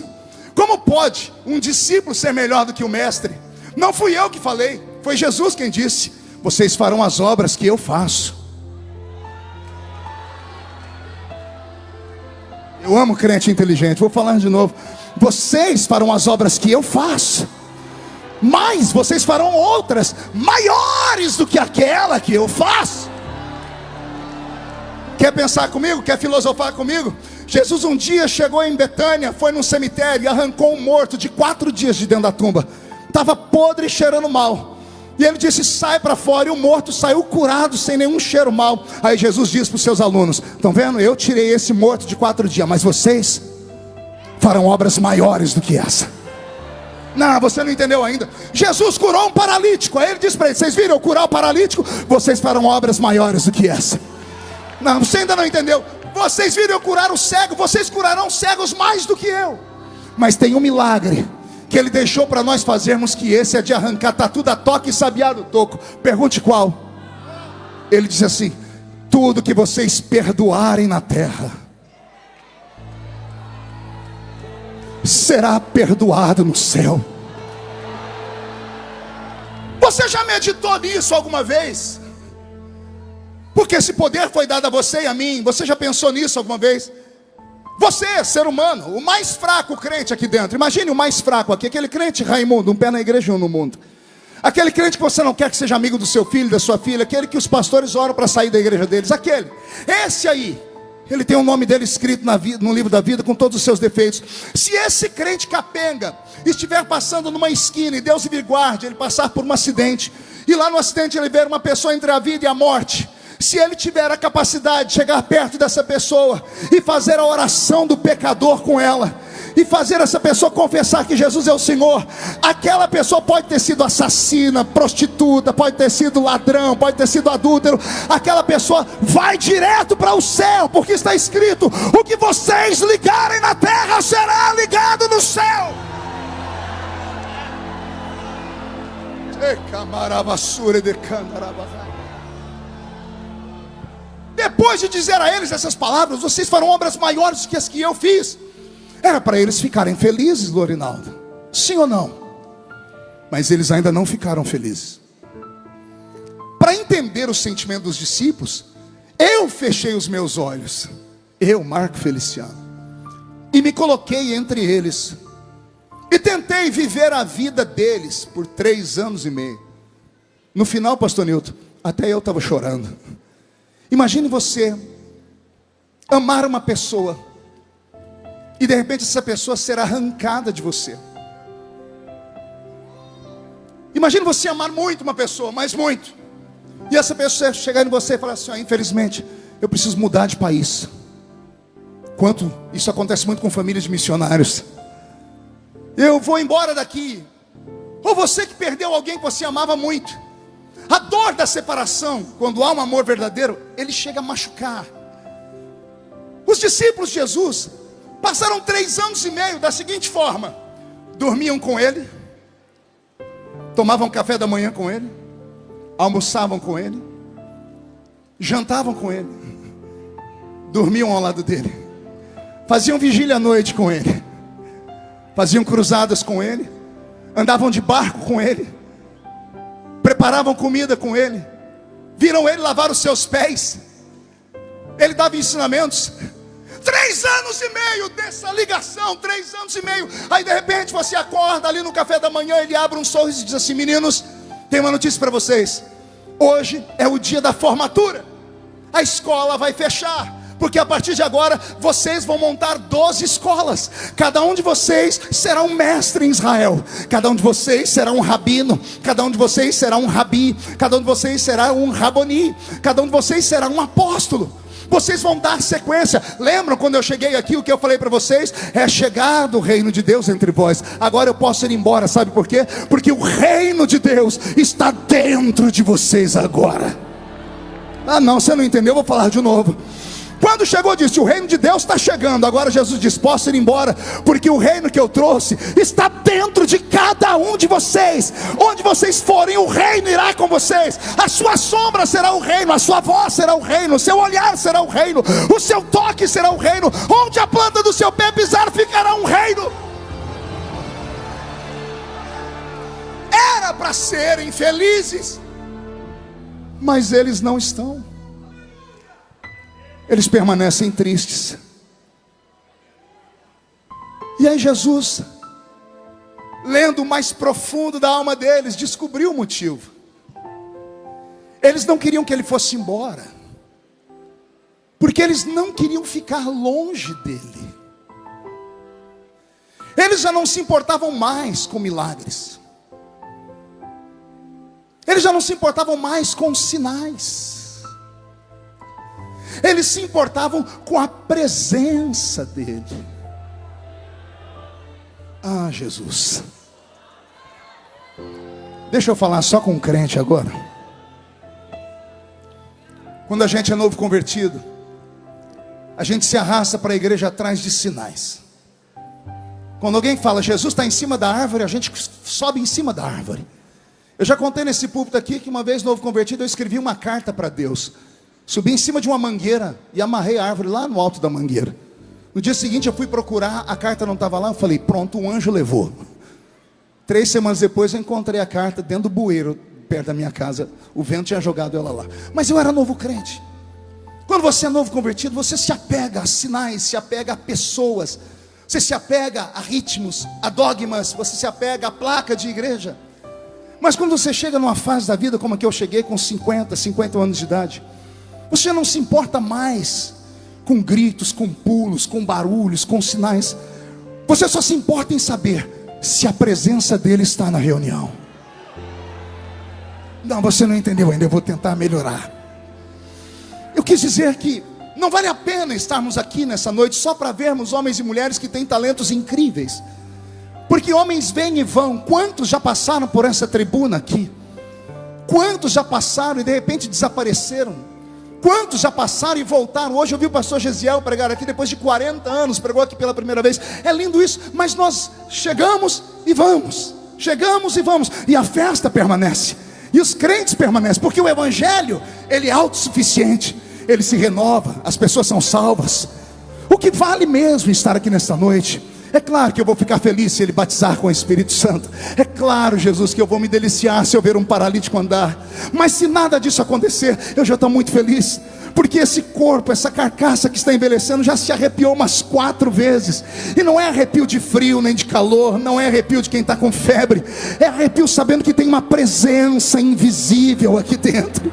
Como pode um discípulo ser melhor do que o mestre? Não fui eu que falei, foi Jesus quem disse: vocês farão as obras que eu faço. Eu amo crente inteligente, vou falar de novo. Vocês farão as obras que eu faço, mas vocês farão outras maiores do que aquela que eu faço. Quer pensar comigo? Quer filosofar comigo? Jesus um dia chegou em Betânia, foi num cemitério e arrancou um morto de 4 dias de dentro da tumba. Estava podre e cheirando mal. E ele disse: sai para fora. E o morto saiu curado, sem nenhum cheiro mal. Aí Jesus disse para os seus alunos: estão vendo? Eu tirei esse morto de 4 dias, mas vocês farão obras maiores do que essa. Não, você não entendeu ainda. Jesus curou um paralítico. Aí ele disse para eles: vocês viram eu curar o paralítico? Vocês farão obras maiores do que essa. Não, você ainda não entendeu. Vocês viram eu curar o cego? Vocês curarão cegos mais do que eu. Mas tem um milagre que ele deixou para nós fazermos, que esse é de arrancar tatu da toca e sabiá do toco. Pergunte qual? Ele disse assim: tudo que vocês perdoarem na terra será perdoado no céu. Você já meditou nisso alguma vez? Porque esse poder foi dado a você e a mim. Você já pensou nisso alguma vez? Você, ser humano, o mais fraco crente aqui dentro. Imagine o mais fraco aqui, aquele crente Raimundo, um pé na igreja e um no mundo. Aquele crente que você não quer que seja amigo do seu filho, da sua filha. Aquele que os pastores oram para sair da igreja deles. Aquele, esse aí, ele tem o nome dele escrito no livro da vida, com todos os seus defeitos. Se esse crente capenga estiver passando numa esquina, e Deus lhe guarde, ele passar por um acidente, e lá no acidente ele ver uma pessoa entre a vida e a morte, se ele tiver a capacidade de chegar perto dessa pessoa e fazer a oração do pecador com ela, e fazer essa pessoa confessar que Jesus é o Senhor, aquela pessoa pode ter sido assassina, prostituta, pode ter sido ladrão, pode ter sido adúltero, aquela pessoa vai direto para o céu, porque está escrito: o que vocês ligarem na terra será ligado no céu. Depois de dizer a eles essas palavras: vocês farão obras maiores do que as que eu fiz, era para eles ficarem felizes, Lorinaldo. Sim ou não? Mas eles ainda não ficaram felizes. Para entender o sentimento dos discípulos, eu fechei os meus olhos, eu, Marco Feliciano, e me coloquei entre eles, e tentei viver a vida deles por 3 anos e meio. No final, pastor Nilton, até eu estava chorando. Imagine você amar uma pessoa e de repente essa pessoa ser arrancada de você. Imagine você amar muito uma pessoa, mas muito, e essa pessoa chegar em você e falar assim: infelizmente eu preciso mudar de país. Quanto isso acontece muito com famílias de missionários. Eu vou embora daqui. Ou você que perdeu alguém que você amava muito. A dor da separação, quando há um amor verdadeiro, ele chega a machucar. Os discípulos de Jesus passaram 3 anos e meio da seguinte forma: dormiam com ele, tomavam café da manhã com ele, almoçavam com ele, jantavam com ele, dormiam ao lado dele, faziam vigília à noite com ele, faziam cruzadas com ele, andavam de barco com ele, preparavam comida com ele, viram ele lavar os seus pés, ele dava ensinamentos. 3 anos e meio dessa ligação, 3 anos e meio. Aí de repente você acorda ali no café da manhã, ele abre um sorriso e diz assim: meninos, tem uma notícia para vocês. Hoje é o dia da formatura. A escola vai fechar, porque a partir de agora vocês vão montar 12 escolas. Cada um de vocês será um mestre em Israel. Cada um de vocês será um rabino. Cada um de vocês será um rabi. Cada um de vocês será um raboni. Cada um de vocês será um apóstolo. Vocês vão dar sequência. Lembram quando eu cheguei aqui, o que eu falei para vocês? É chegado o reino de Deus entre vós. Agora eu posso ir embora, sabe por quê? Porque o reino de Deus está dentro de vocês agora. Ah não, você não entendeu, eu vou falar de novo. Quando chegou, disse: o reino de Deus está chegando. Agora Jesus diz: posso ir embora, porque o reino que eu trouxe está dentro de cada um de vocês. Onde vocês forem, o reino irá com vocês. A sua sombra será o reino, a sua voz será o reino, o seu olhar será o reino, o seu toque será o reino. Onde a planta do seu pé pisar, ficará um reino. Era para serem felizes, mas eles não estão. Eles permanecem tristes. E aí Jesus, lendo o mais profundo da alma deles, descobriu o motivo. Eles não queriam que ele fosse embora, porque eles não queriam ficar longe dele. Eles já não se importavam mais com milagres. Eles já não se importavam mais com sinais. Eles se importavam com a presença dele. Ah, Jesus. Deixa eu falar só com um crente agora. Quando a gente é novo convertido, a gente se arrasta para a igreja atrás de sinais. Quando alguém fala: Jesus está em cima da árvore, a gente sobe em cima da árvore. Eu já contei nesse púlpito aqui que uma vez, novo convertido, eu escrevi uma carta para Deus. Subi em cima de uma mangueira e amarrei a árvore lá no alto da mangueira. No dia seguinte eu fui procurar, a carta não estava lá. Eu falei: pronto, um anjo levou. 3 semanas depois eu encontrei a carta dentro do bueiro, perto da minha casa. O vento tinha jogado ela lá. Mas eu era novo crente. Quando você é novo convertido, você se apega a sinais, se apega a pessoas, você se apega a ritmos, a dogmas, você se apega a placa de igreja. Mas quando você chega numa fase da vida como a que eu cheguei, com 50 anos de idade, você não se importa mais com gritos, com pulos, com barulhos, com sinais. Você só se importa em saber se a presença dele está na reunião. Não, você não entendeu ainda, eu vou tentar melhorar. Eu quis dizer que não vale a pena estarmos aqui nessa noite só para vermos homens e mulheres que têm talentos incríveis. Porque homens vêm e vão. Quantos já passaram por essa tribuna aqui? Quantos já passaram e de repente desapareceram? Quantos já passaram e voltaram? Hoje eu vi o pastor Gesiel pregar aqui, depois de 40 anos, pregou aqui pela primeira vez. É lindo isso, mas nós chegamos e vamos. Chegamos e vamos. E a festa permanece. E os crentes permanecem, porque o evangelho, ele é autossuficiente. Ele se renova, as pessoas são salvas. O que vale mesmo estar aqui nesta noite? É claro que eu vou ficar feliz se ele batizar com o Espírito Santo. É claro, Jesus, que eu vou me deliciar se eu ver um paralítico andar. Mas se nada disso acontecer, eu já estou muito feliz. Porque esse corpo, essa carcaça que está envelhecendo, já se arrepiou umas 4 vezes. E não é arrepio de frio nem de calor, não é arrepio de quem está com febre. É arrepio sabendo que tem uma presença invisível aqui dentro.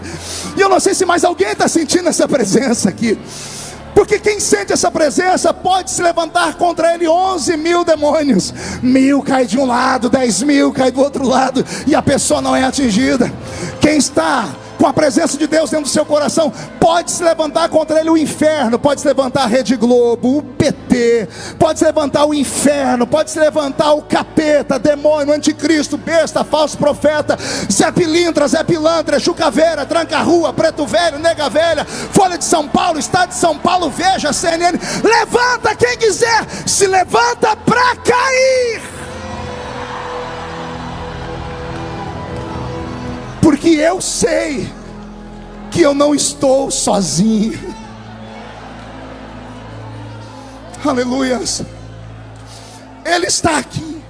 E eu não sei se mais alguém está sentindo essa presença aqui. Porque quem sente essa presença pode se levantar contra ele 11.000 demônios. 1.000 cai de um lado, 10.000 cai do outro lado, e a pessoa não é atingida. Quem está com a presença de Deus dentro do seu coração pode se levantar contra ele o inferno. Pode se levantar a Rede Globo, o PT, pode se levantar o inferno, pode se levantar o capeta, demônio, anticristo, besta, falso profeta, Zé Pilintra, Zé Pilantra, Chucaveira, Tranca-Rua, Preto Velho, Nega Velha, Folha de São Paulo, Estado de São Paulo, Veja, CNN. Levanta quem quiser, se levanta para cair. Porque eu sei que eu não estou sozinho. Aleluias. Ele está aqui.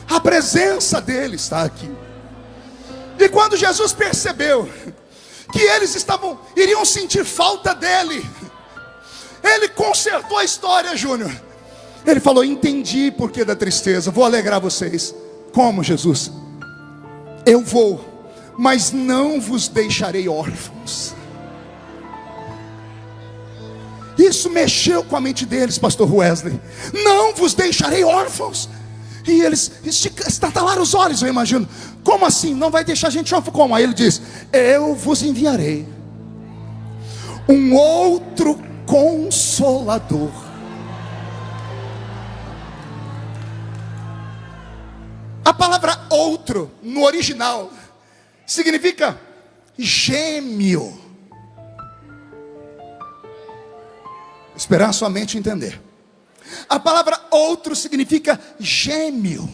A presença dele está aqui. E quando Jesus percebeu que eles iriam sentir falta dele, ele consertou a história, Júnior. Ele falou: entendi por que da tristeza, vou alegrar vocês. Como, Jesus? Eu vou, mas não vos deixarei órfãos. Isso mexeu com a mente deles, pastor Wesley. Não vos deixarei órfãos. E eles estatalaram os olhos, eu imagino. Como assim? Não vai deixar a gente órfão? Como? Aí ele diz: eu vos enviarei um outro Consolador. A palavra outro no original significa gêmeo. Esperar sua mente entender. A palavra outro significa gêmeo,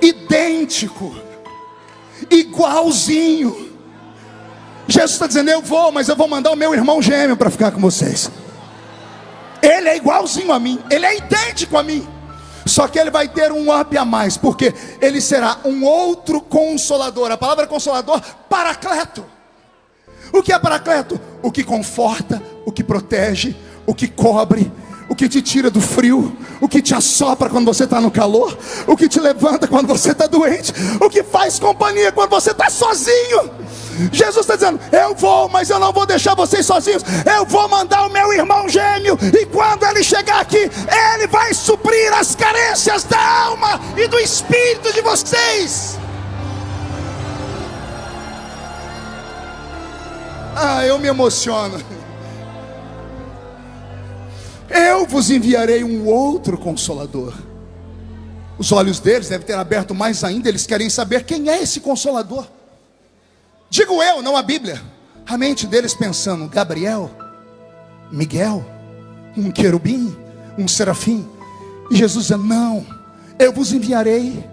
idêntico, igualzinho. Jesus está dizendo: eu vou, mas eu vou mandar o meu irmão gêmeo para ficar com vocês. Ele é igualzinho a mim, ele é idêntico a mim. Só que ele vai ter um up a mais, porque ele será um outro consolador. A palavra consolador, paracleto. O que é paracleto? O que conforta, o que protege, o que cobre, o que te tira do frio, o que te assopra quando você está no calor, o que te levanta quando você está doente, o que faz companhia quando você está sozinho. Jesus está dizendo: eu vou, mas eu não vou deixar vocês sozinhos. Eu vou mandar o meu irmão gêmeo, e quando ele chegar aqui, ele vai suprir as carências da alma e do espírito de vocês. Eu me emociono. Eu vos enviarei um outro consolador. Os olhos deles devem ter aberto mais ainda. Eles querem saber quem é esse consolador. Digo eu, não a Bíblia. A mente deles pensando: Gabriel, Miguel, um querubim, um serafim. E Jesus diz: não, eu vos enviarei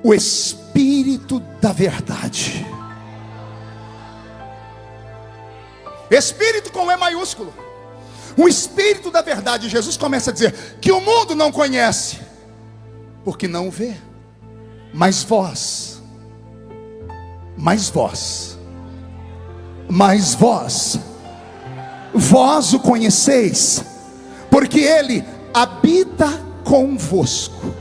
o Espírito da verdade. Espírito com E maiúsculo. O Espírito da verdade. Jesus começa a dizer que o mundo não conhece, porque não o vê. Mas vós o conheceis, porque Ele habita convosco,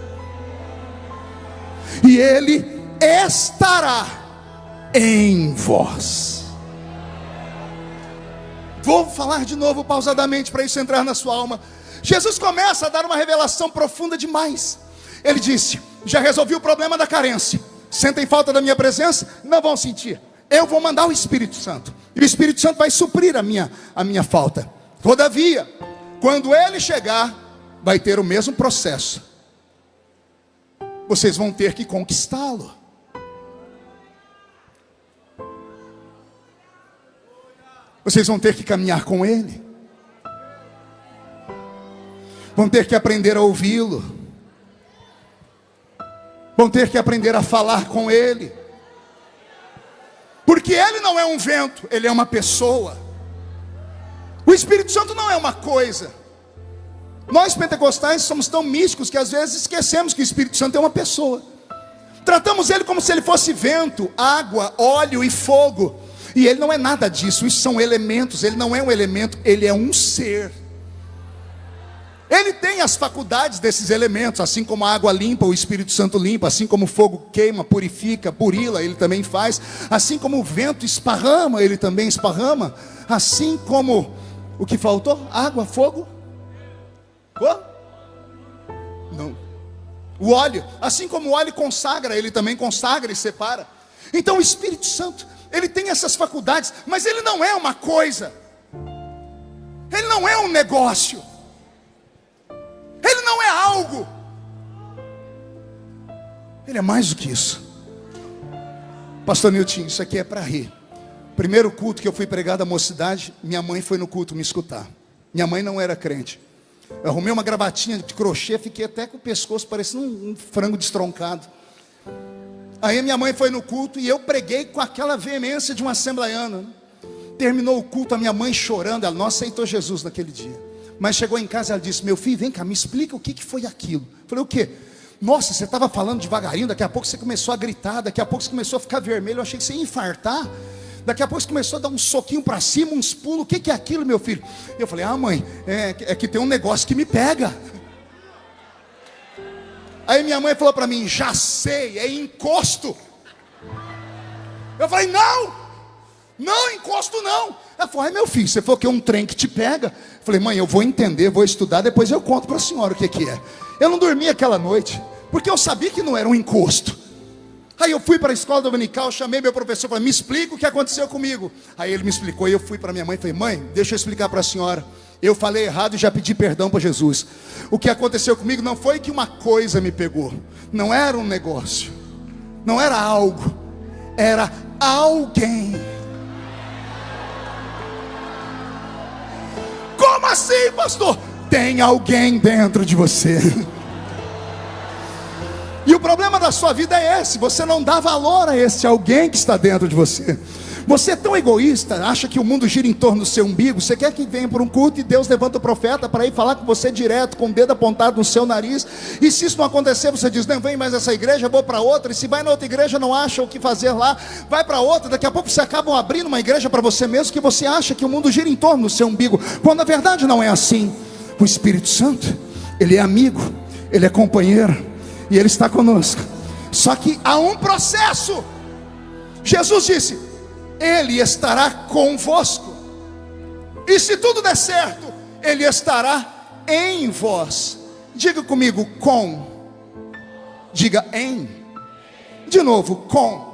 e Ele estará em vós. Vou falar de novo pausadamente para isso entrar na sua alma. Jesus começa a dar uma revelação profunda demais. Ele disse: já resolvi o problema da carência. Sentem falta da minha presença? Não vão sentir. Eu vou mandar o Espírito Santo, e o Espírito Santo vai suprir a minha falta. Todavia, quando ele chegar, vai ter o mesmo processo. Vocês vão ter que conquistá-lo. Vocês vão ter que caminhar com Ele. Vão ter que aprender a ouvi-lo. Vão ter que aprender a falar com Ele. Porque Ele não é um vento, Ele é uma pessoa. O Espírito Santo não é uma coisa. Nós pentecostais somos tão místicos que às vezes esquecemos que o Espírito Santo é uma pessoa. Tratamos Ele como se Ele fosse vento, água, óleo e fogo. E Ele não é nada disso. Isso são elementos. Ele não é um elemento, Ele é um ser. Ele tem as faculdades desses elementos. Assim como a água limpa, o Espírito Santo limpa. Assim como o fogo queima, purifica, burila, Ele também faz. Assim como o vento esparrama, Ele também esparrama. Assim como, o que faltou? Água, fogo? Não. O óleo. Assim como o óleo consagra, Ele também consagra e separa. Então o Espírito Santo, Ele tem essas faculdades, mas Ele não é uma coisa. Ele não é um negócio. Ele não é algo. Ele é mais do que isso. Pastor Nilton, isso aqui é para rir. Primeiro culto que eu fui pregar da mocidade, minha mãe foi no culto me escutar. Minha mãe não era crente. Eu arrumei uma gravatinha de crochê, fiquei até com o pescoço parecendo um frango destroncado. Aí minha mãe foi no culto e eu preguei com aquela veemência de um assembleiano. Terminou o culto, a minha mãe chorando. Ela não aceitou Jesus naquele dia, mas chegou em casa e ela disse: meu filho, vem cá, me explica o que foi aquilo. Eu falei: o quê? Nossa, você estava falando devagarinho, daqui a pouco você começou a gritar, daqui a pouco você começou a ficar vermelho, eu achei que você ia infartar. Daqui a pouco você começou a dar um soquinho para cima, uns pulos. O que é aquilo, meu filho? Eu falei: mãe, é que tem um negócio que me pega. Aí minha mãe falou para mim: já sei, é encosto. Eu falei: não, encosto não. Ela falou: meu filho, você falou que é um trem que te pega. Eu falei: mãe, eu vou entender, vou estudar, depois eu conto para a senhora o que é. Eu não dormi aquela noite, porque eu sabia que não era um encosto. Aí eu fui para a escola dominical, chamei meu professor, falei: me explica o que aconteceu comigo. Aí ele me explicou, e eu fui para minha mãe e falei: mãe, deixa eu explicar para a senhora. Eu falei errado e já pedi perdão para Jesus. O que aconteceu comigo não foi que uma coisa me pegou. Não era um negócio. Não era algo. Era alguém. assim, pastor? Tem alguém dentro de você. E o problema da sua vida é esse: você não dá valor a esse alguém que está dentro de você. Você é tão egoísta, acha que o mundo gira em torno do seu umbigo. Você quer que venha para um culto e Deus levanta o profeta para ir falar com você direto, com o dedo apontado no seu nariz. E se isso não acontecer, você diz: não vem mais essa igreja, vou para outra. E se vai na outra igreja, não acha o que fazer lá, vai para outra. Daqui a pouco você acaba abrindo uma igreja para você mesmo, que você acha que o mundo gira em torno do seu umbigo, quando na verdade não é assim. O Espírito Santo, Ele é amigo, Ele é companheiro, e Ele está conosco. Só que há um processo. Jesus disse: Ele estará convosco, e se tudo der certo, Ele estará em vós. Diga comigo: com. Diga em. De novo: com.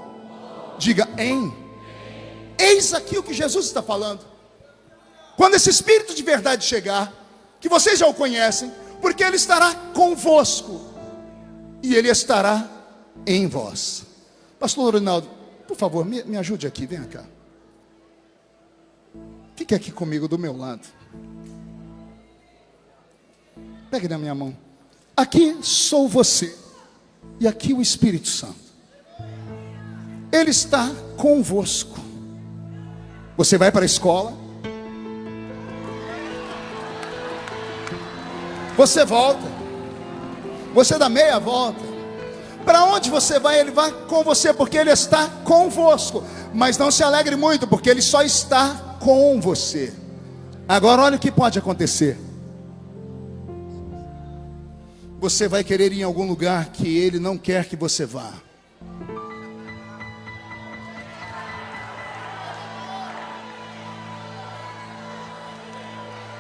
Diga em. Eis aqui o que Jesus está falando. Quando esse Espírito de verdade chegar, que vocês já o conhecem, porque Ele estará convosco, e Ele estará em vós. Pastor Ronaldo, por favor, me ajude aqui, venha cá. Fique aqui comigo do meu lado. Pegue na minha mão. Aqui sou você, e aqui o Espírito Santo. Ele está convosco. Você vai para a escola, você volta, você dá meia volta. Para onde você vai, Ele vai com você, porque Ele está convosco. Mas não se alegre muito, porque Ele só está com você. Agora olha o que pode acontecer. Você vai querer ir em algum lugar que Ele não quer que você vá.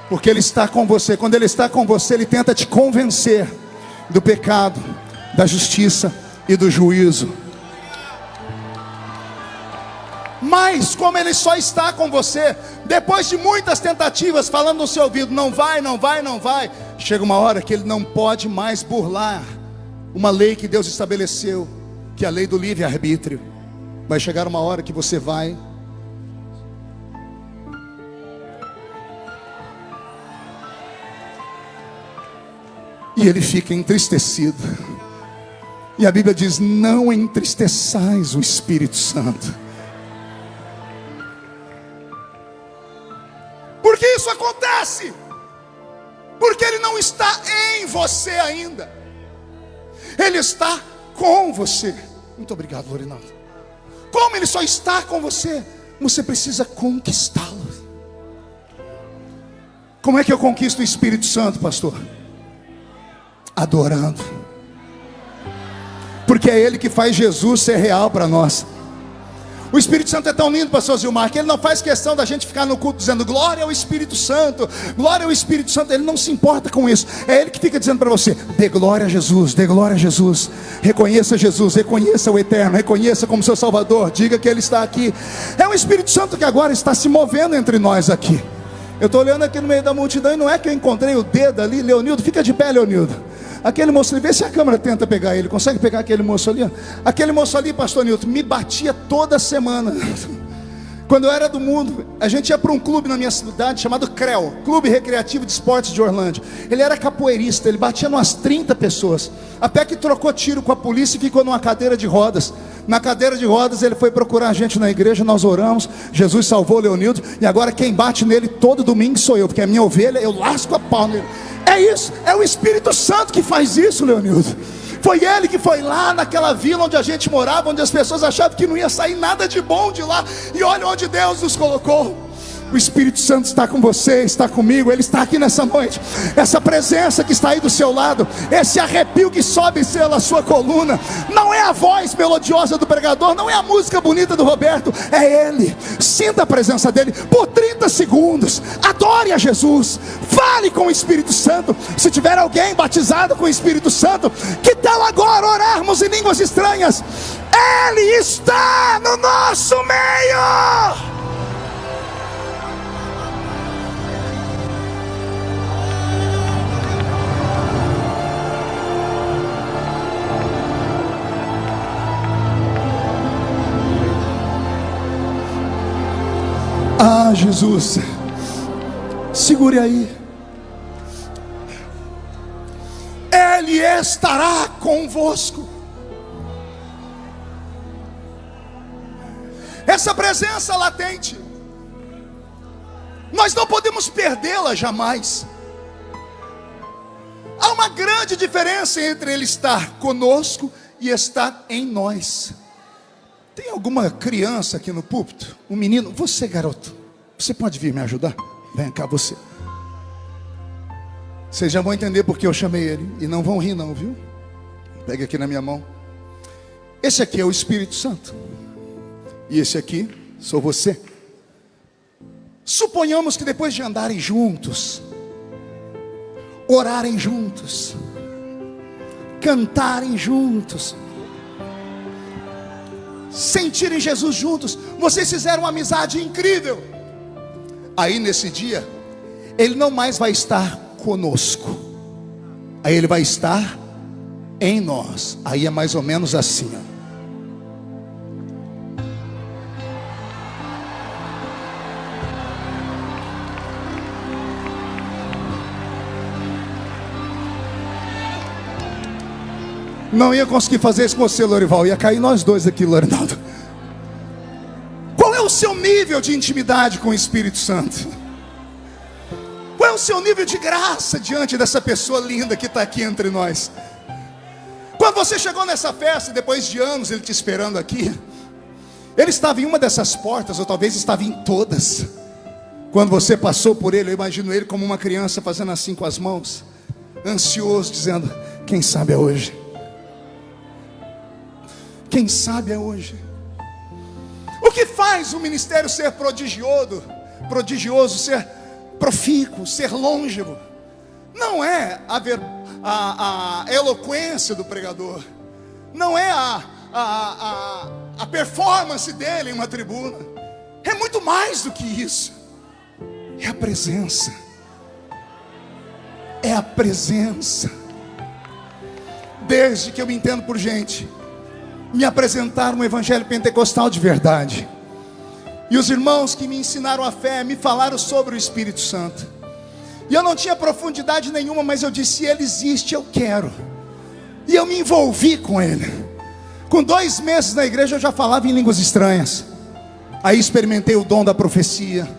Porque Ele está com você. Quando Ele está com você, Ele tenta te convencer do pecado, da justiça e do juízo. Mas como Ele só está com você, depois de muitas tentativas, falando no seu ouvido: não vai, não vai, não vai, chega uma hora que Ele não pode mais burlar uma lei que Deus estabeleceu, que é a lei do livre-arbítrio. Vai chegar uma hora que você vai, e Ele fica entristecido. E a Bíblia diz: não entristeçais o Espírito Santo. Por que isso acontece? Porque Ele não está em você ainda. Ele está com você. Muito obrigado, Lorinaldo. Como Ele só está com você, você precisa conquistá-lo. Como é que eu conquisto o Espírito Santo, pastor? Adorando. Porque é Ele que faz Jesus ser real para nós. O Espírito Santo é tão lindo, pastor Zilmar, que Ele não faz questão da gente ficar no culto dizendo glória ao Espírito Santo, glória ao Espírito Santo. Ele não se importa com isso. É Ele que fica dizendo para você: dê glória a Jesus, dê glória a Jesus. Reconheça Jesus, reconheça o Eterno, reconheça como seu Salvador, diga que Ele está aqui. É o Espírito Santo que agora está se movendo entre nós aqui. Eu estou olhando aqui no meio da multidão, e não é que eu encontrei o dedo ali. Leonildo, fica de pé, Leonildo. Aquele moço ali, vê se a câmera tenta pegar ele. Consegue pegar aquele moço ali? Aquele moço ali, pastor Nilton, me batia toda semana. Quando eu era do mundo, a gente ia para um clube na minha cidade chamado CREL, Clube Recreativo de Esportes de Orlândia. Ele era capoeirista, ele batia umas 30 pessoas. Até que trocou tiro com a polícia e ficou numa cadeira de rodas. Na cadeira de rodas ele foi procurar a gente na igreja, nós oramos, Jesus salvou o Leonildo. E agora quem bate nele todo domingo sou eu, porque a minha ovelha, eu lasco a pau nele. É isso, é o Espírito Santo que faz isso, Leonildo. Foi Ele que foi lá naquela vila onde a gente morava, onde as pessoas achavam que não ia sair nada de bom de lá. E olha onde Deus nos colocou. O Espírito Santo está com você, está comigo. Ele está aqui nessa noite. Essa presença que está aí do seu lado, esse arrepio que sobe pela sua coluna, não é a voz melodiosa do pregador, não é a música bonita do Roberto, é Ele. Sinta a presença dEle por 30 segundos. Adore a Jesus. Fale com o Espírito Santo. Se tiver alguém batizado com o Espírito Santo, que tal agora orarmos em línguas estranhas? Ele está no nosso meio. Ah, Jesus, segure aí. Ele estará convosco. Essa presença latente, nós não podemos perdê-la jamais. Há uma grande diferença entre Ele estar conosco e estar em nós. Tem alguma criança aqui no púlpito? Um menino? Você, garoto, você pode vir me ajudar? Vem cá, você. Vocês já vão entender porque eu chamei ele. E não vão rir não, viu? Pega aqui na minha mão. Esse aqui é o Espírito Santo. E esse aqui sou você. Suponhamos que depois de andarem juntos, orarem juntos, cantarem juntos, sentirem Jesus juntos, vocês fizeram uma amizade incrível. Aí nesse dia, Ele não mais vai estar conosco, aí Ele vai estar em nós. Aí é mais ou menos assim, ó. Não ia conseguir fazer isso com você, Lorival. Ia cair nós dois aqui, Lorinaldo. Qual é o seu nível de intimidade com o Espírito Santo? Qual é o seu nível de graça diante dessa pessoa linda que está aqui entre nós? Quando você chegou nessa festa, depois de anos Ele te esperando aqui, Ele estava em uma dessas portas, ou talvez estava em todas. Quando você passou por Ele, eu imagino Ele como uma criança fazendo assim com as mãos, ansioso, dizendo: quem sabe é hoje. Quem sabe é hoje. O que faz o ministério ser prodigioso, ser profícuo, ser longevo? Não é a eloquência do pregador, não é a performance dele em uma tribuna. É muito mais do que isso. É a presença. É a presença. Desde que eu me entendo por gente, me apresentaram um evangelho pentecostal de verdade, e os irmãos que me ensinaram a fé me falaram sobre o Espírito Santo, e eu não tinha profundidade nenhuma, mas eu disse: se Ele existe, eu quero. E eu me envolvi com Ele. Com 2 meses na igreja eu já falava em línguas estranhas. Aí experimentei o dom da profecia,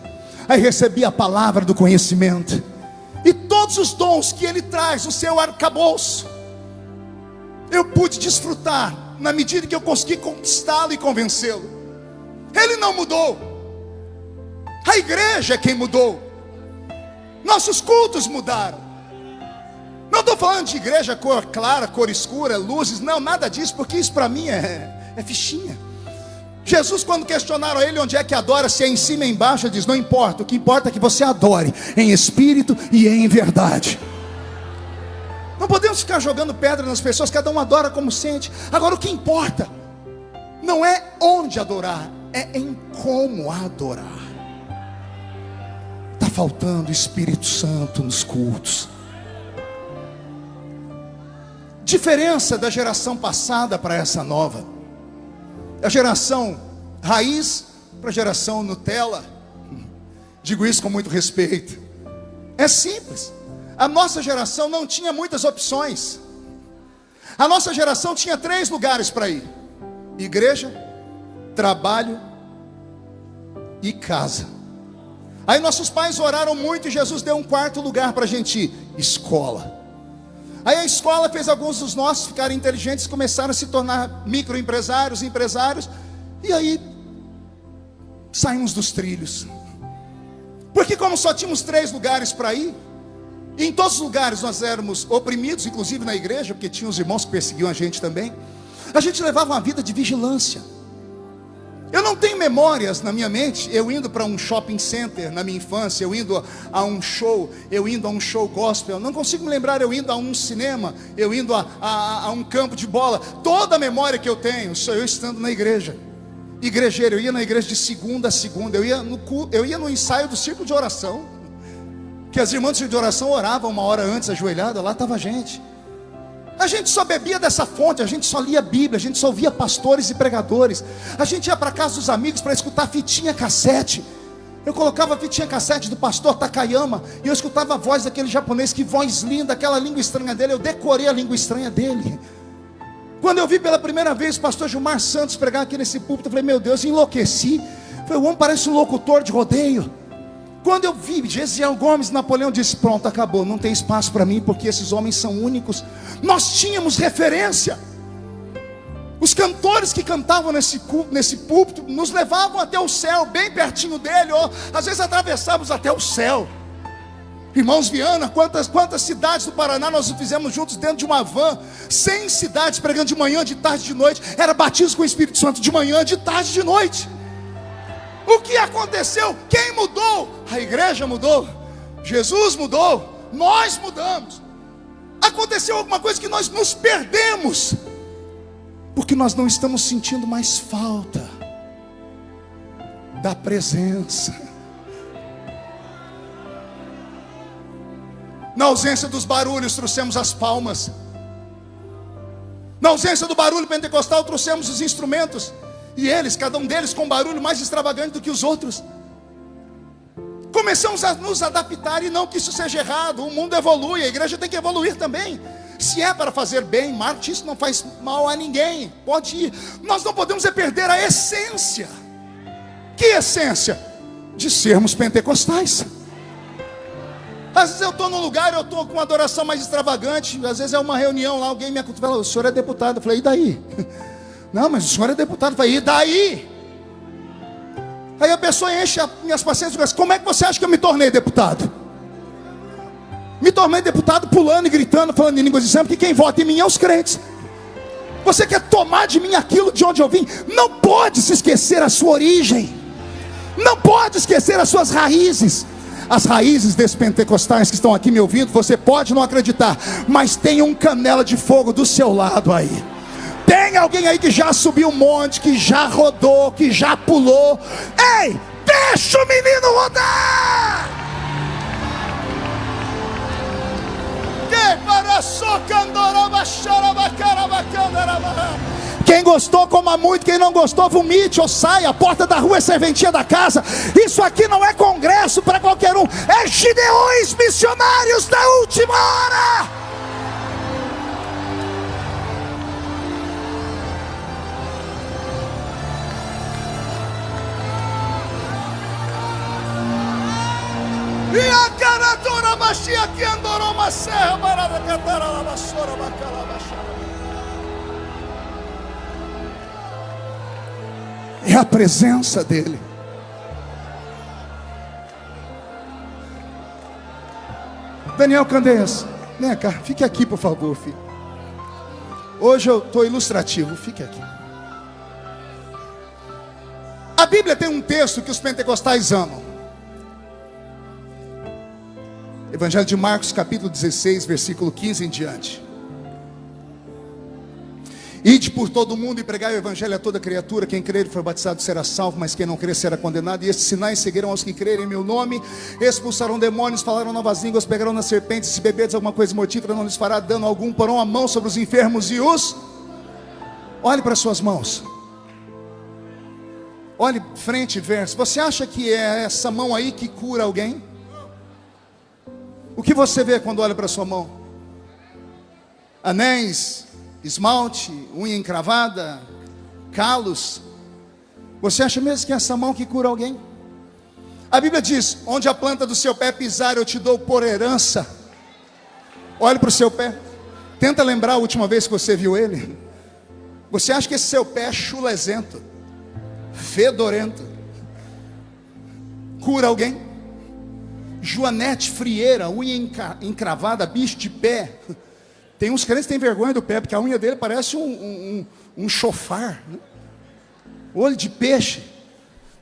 aí recebi a palavra do conhecimento, e todos os dons que Ele traz no seu arcabouço, eu pude desfrutar na medida que eu consegui conquistá-lo e convencê-lo. Ele não mudou, a igreja é quem mudou. Nossos cultos mudaram. Não estou falando de igreja cor clara, cor escura, luzes, não, nada disso, porque isso para mim é fichinha. Jesus, quando questionaram Ele onde é que adora, se é em cima ou embaixo, Ele diz: não importa, o que importa é que você adore em espírito e em verdade. Não podemos ficar jogando pedra nas pessoas, cada um adora como sente. Agora o que importa não é onde adorar, é em como adorar. Está faltando o Espírito Santo nos cultos. Diferença da geração passada para essa nova: a geração raiz para a geração Nutella. Digo isso com muito respeito. É simples. A nossa geração não tinha muitas opções. A nossa geração tinha 3 lugares para ir: igreja, trabalho e casa. Aí nossos pais oraram muito e Jesus deu um 4º lugar para a gente ir: escola. Aí a escola fez alguns dos nossos ficarem inteligentes, começaram a se tornar microempresários, empresários. E aí saímos dos trilhos, porque como só tínhamos 3 lugares para ir, e em todos os lugares nós éramos oprimidos, inclusive na igreja, porque tinha os irmãos que perseguiam a gente também. A gente levava uma vida de vigilância. Eu não tenho memórias na minha mente eu indo para um shopping center na minha infância, eu indo a um show, gospel. Não consigo me lembrar eu indo a um cinema, eu indo a um campo de bola. Toda a memória que eu tenho sou eu estando na igreja. Igrejeiro, eu ia na igreja de segunda a segunda, eu ia no ensaio do círculo de oração, que as irmãs do círculo de oração oravam 1 hora antes, ajoelhada, lá estava a gente. A gente só bebia dessa fonte, a gente só lia a Bíblia, a gente só ouvia pastores e pregadores. A gente ia para casa dos amigos para escutar fitinha cassete. Eu colocava a fitinha cassete do pastor Takayama e eu escutava a voz daquele japonês, que voz linda, aquela língua estranha dele. Eu decorei a língua estranha dele. Quando eu vi pela primeira vez o pastor Gilmar Santos pregar aqui nesse púlpito, eu falei, meu Deus, enlouqueci. Falei, o homem parece um locutor de rodeio. Quando eu vi Gesiel Gomes, Napoleão disse, pronto, acabou, não tem espaço para mim, porque esses homens são únicos. Nós tínhamos referência. Os cantores que cantavam nesse púlpito nos levavam até o céu, bem pertinho dele, ou às vezes atravessávamos até o céu. Irmãos Viana, quantas cidades do Paraná nós fizemos juntos dentro de uma van, 100 cidades pregando de manhã, de tarde, de noite. Era batismo com o Espírito Santo de manhã, de tarde, de noite. O que aconteceu? Quem mudou? A igreja mudou, Jesus mudou, nós mudamos. Aconteceu alguma coisa que nós nos perdemos, porque nós não estamos sentindo mais falta da presença. Na ausência dos barulhos, trouxemos as palmas. Na ausência do barulho pentecostal, trouxemos os instrumentos. E eles, cada um deles com um barulho mais extravagante do que os outros. Começamos a nos adaptar, e não que isso seja errado. O mundo evolui, a igreja tem que evoluir também. Se é para fazer bem, marketing, isso não faz mal a ninguém. Pode ir. Nós não podemos perder a essência. Que essência? De sermos pentecostais. Às vezes eu estou num lugar, eu estou com uma adoração mais extravagante. Às vezes é uma reunião lá, alguém me acontece, o senhor é deputado. Eu falei, e daí? Não, mas o senhor é deputado. Eu falei, e daí? Aí a pessoa enche minhas paciências e diz, como é que você acha que eu me tornei deputado? Me tornei deputado pulando e gritando, falando em línguas estranhas, porque quem vota em mim é os crentes. Você quer tomar de mim aquilo de onde eu vim? Não pode se esquecer a sua origem. Não pode esquecer as suas raízes. As raízes desses pentecostais que estão aqui me ouvindo, você pode não acreditar, mas tem um canela de fogo do seu lado aí. Tem alguém aí que já subiu um monte, que já rodou, que já pulou. Ei, deixa o menino rodar! Quem gostou, coma muito. Quem não gostou, vomite ou saia. A porta da rua é serventia da casa. Isso aqui não é congresso para qualquer um. É Gideões missionários da última hora. E a caradora baixia que andorou uma serra barada catara la vassoura bacala baixara. É a presença dele. Daniel Candeias, vem cá, fique aqui por favor, filho. Hoje eu estou ilustrativo, fique aqui. A Bíblia tem um texto que os pentecostais amam. Evangelho de Marcos, capítulo 16, versículo 15 em diante. Ide por todo o mundo e pregai o evangelho a toda criatura. Quem crer e for batizado será salvo, mas quem não crer será condenado. E estes sinais seguirão aos que crerem em meu nome: expulsarão demônios, falarão novas línguas, pegarão nas serpentes, se beberdes alguma coisa mortífera não lhes fará dano algum, porão a mão sobre os enfermos e os... Olhe para as suas mãos. Olhe frente e verso. Você acha que é essa mão aí que cura alguém? O que você vê quando olha para a sua mão? Anéis, esmalte, unha encravada, calos. Você acha mesmo que é essa mão que cura alguém? A Bíblia diz, onde a planta do seu pé pisar eu te dou por herança. Olhe para o seu pé. Tenta lembrar a última vez que você viu ele. Você acha que esse seu pé é chulezento, fedorento, cura alguém? Joanete Frieira, unha encravada, bicho de pé. Tem uns crentes que têm vergonha do pé, porque a unha dele parece um chofar, né? Olho de peixe.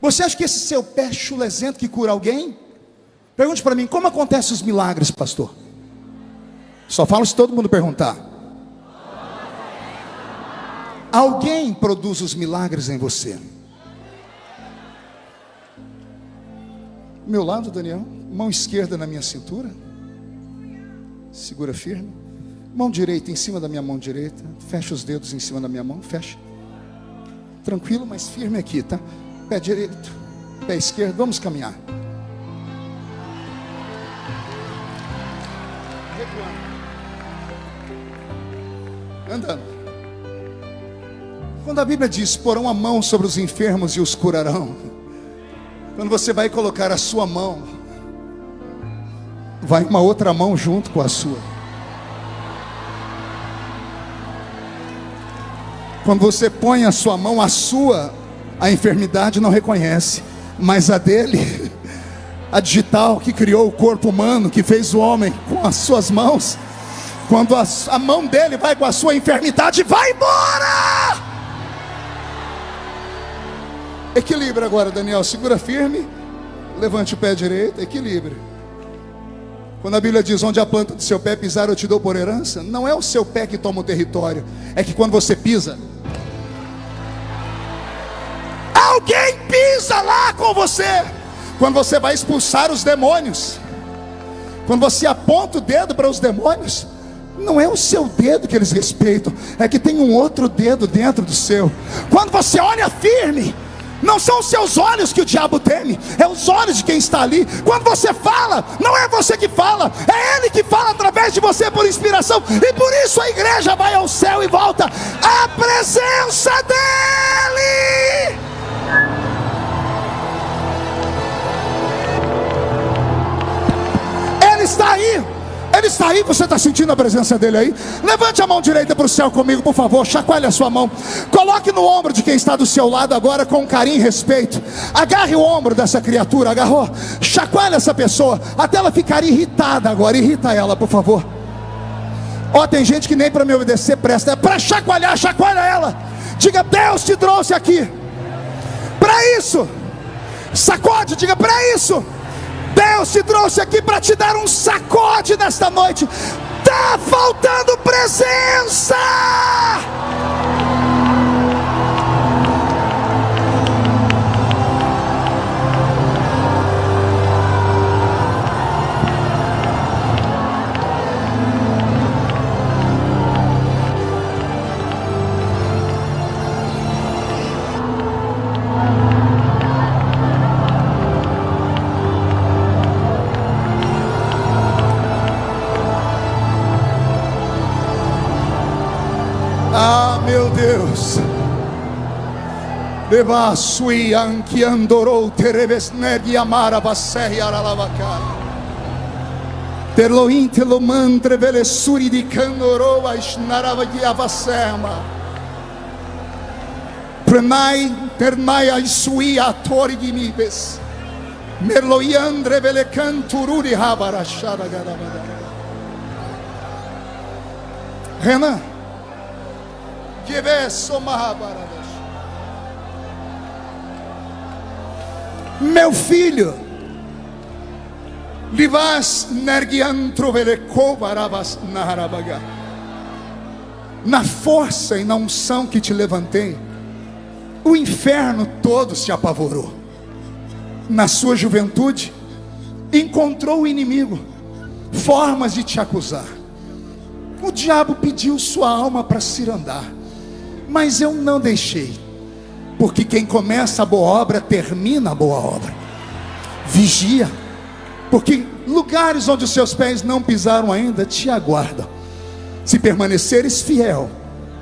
Você acha que esse seu pé chulezento que cura alguém? Pergunte para mim, como acontecem os milagres, pastor? Só falo se todo mundo perguntar. Alguém produz os milagres em você. Meu lado, Daniel, mão esquerda na minha cintura, segura firme. Mão direita em cima da minha mão direita. Fecha os dedos em cima da minha mão, fecha. Tranquilo, mas firme aqui, tá? Pé direito, Pé esquerdo, vamos caminhar. Andando. Quando a Bíblia diz: porão a mão sobre os enfermos e os curarão. Quando você vai colocar a sua mão, vai uma outra mão junto com a sua. Quando você põe a sua mão, a enfermidade não reconhece, mas a dele, a digital que criou o corpo humano, que fez o homem com as suas mãos, quando a mão dele vai com a sua enfermidade, vai embora! Equilibra agora, Daniel, segura firme, levante o pé direito, equilibra. Quando a Bíblia diz: onde a planta do seu pé pisar eu te dou por herança, não é o seu pé que toma o território, é que quando você pisa, alguém pisa lá com você. Quando você vai expulsar os demônios, quando você aponta o dedo para os demônios, não é o seu dedo que eles respeitam, é que tem um outro dedo dentro do seu. Quando você olha firme, não são os seus olhos que o diabo teme, é os olhos de quem está ali. Quando você fala, não é você que fala, é ele que fala através de você por inspiração. E por isso a igreja vai ao céu e volta à presença dele. Ele está aí. Ele está aí, você está sentindo a presença dele aí? Levante a mão direita para o céu comigo, por favor. Chacoalhe a sua mão. Coloque no ombro de quem está do seu lado agora com carinho e respeito. Agarre o ombro dessa criatura. Agarrou? Chacoalhe essa pessoa até ela ficar irritada agora. Irrita ela, por favor. Ó, tem gente que nem para me obedecer presta. É para chacoalhar, chacoalha ela. Diga: Deus te trouxe aqui para isso. Sacode, diga: para isso. Deus te trouxe aqui para te dar um sacode nesta noite. Está faltando presença. Ah, meu Deus. Deva sui anki andorou terebesnegi amara vasei aralavaka. Terloin telo mantre vele suri di candorou aisnaravagi avasema. Prenai ternai ai sui atori di mibes. Merloiandre vele cantururi habarashara garavada. Renan, meu filho, na força e na unção que te levantei, o inferno todo se apavorou. Na sua juventude, encontrou o inimigo formas de te acusar. O diabo pediu sua alma para cirandar, mas eu não deixei, porque quem começa a boa obra termina a boa obra. Vigia, porque lugares onde os seus pés não pisaram ainda te aguardam. Se permaneceres fiel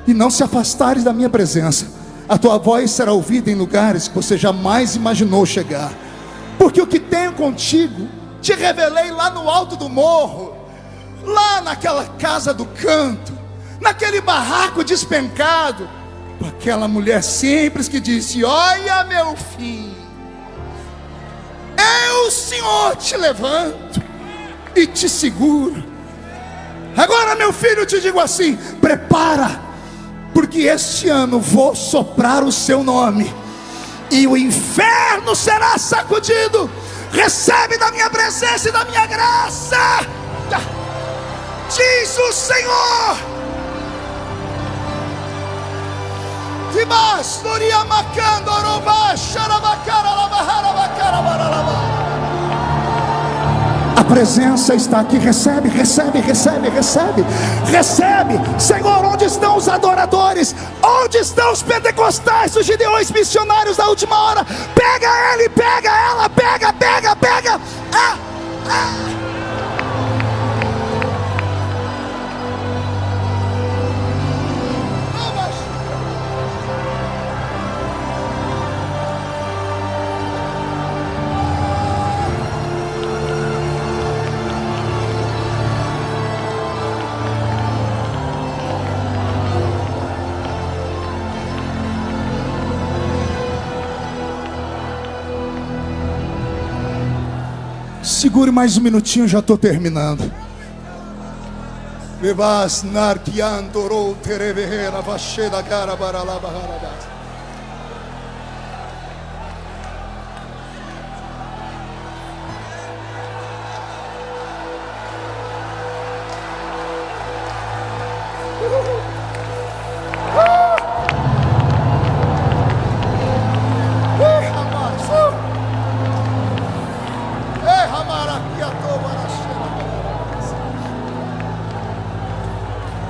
e não se afastares da minha presença, a tua voz será ouvida em lugares que você jamais imaginou chegar. Porque o que tenho contigo te revelei lá no alto do morro, lá naquela casa do canto, naquele barraco despencado, com aquela mulher simples que disse: olha, meu filho, eu, Senhor, te levanto e te seguro. Agora, meu filho, eu te digo assim: prepara, porque este ano vou soprar o seu nome e o inferno será sacudido. Recebe da minha presença e da minha graça, diz o Senhor. A A presença está aqui. Recebe, recebe, recebe, recebe, recebe. Senhor, onde estão os adoradores? Onde estão os pentecostais, os gideões missionários da última hora? Pega ele, pega ela, pega, pega, pega. Segure mais um minutinho, já estou terminando.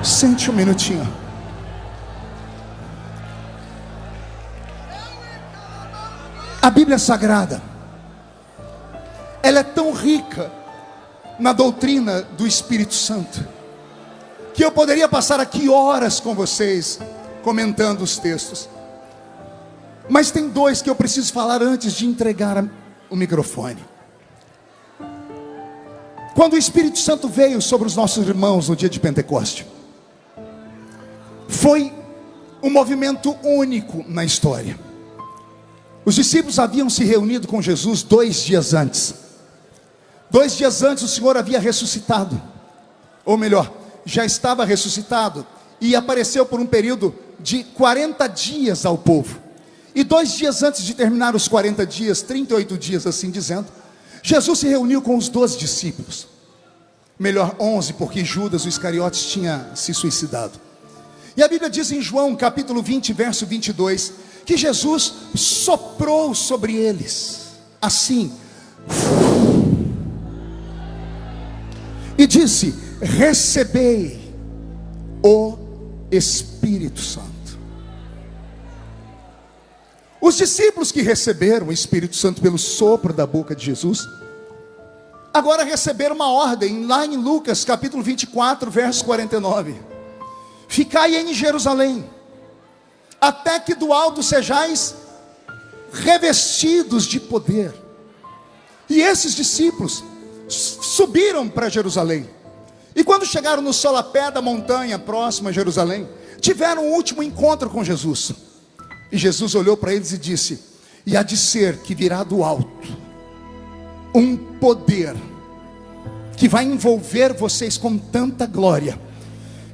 Sente um minutinho. A Bíblia Sagrada, ela é tão rica na doutrina do Espírito Santo, que eu poderia passar aqui horas com vocês, comentando os textos. Mas tem dois que eu preciso falar antes de entregar o microfone. Quando o Espírito Santo veio sobre os nossos irmãos no dia de Pentecoste, foi um movimento único na história. Os discípulos haviam se reunido com Jesus 2 dias antes. 2 dias antes o Senhor havia ressuscitado, ou melhor, já estava ressuscitado, e apareceu por um período de 40 dias ao povo. E 2 dias antes de terminar os 40 dias, 38 dias assim dizendo, Jesus se reuniu com os 12 discípulos. Melhor 11, porque Judas, o Iscariotes, tinha se suicidado. E a Bíblia diz em João capítulo 20, verso 22, que Jesus soprou sobre eles, assim, e disse: recebei o Espírito Santo. Os discípulos que receberam o Espírito Santo pelo sopro da boca de Jesus, agora receberam uma ordem, lá em Lucas capítulo 24, verso 49. Ficai em Jerusalém, até que do alto sejais revestidos de poder. E esses discípulos subiram para Jerusalém. E quando chegaram no solapé da montanha próxima a Jerusalém, tiveram um último encontro com Jesus. E Jesus olhou para eles e disse: e há de ser que virá do alto um poder que vai envolver vocês com tanta glória,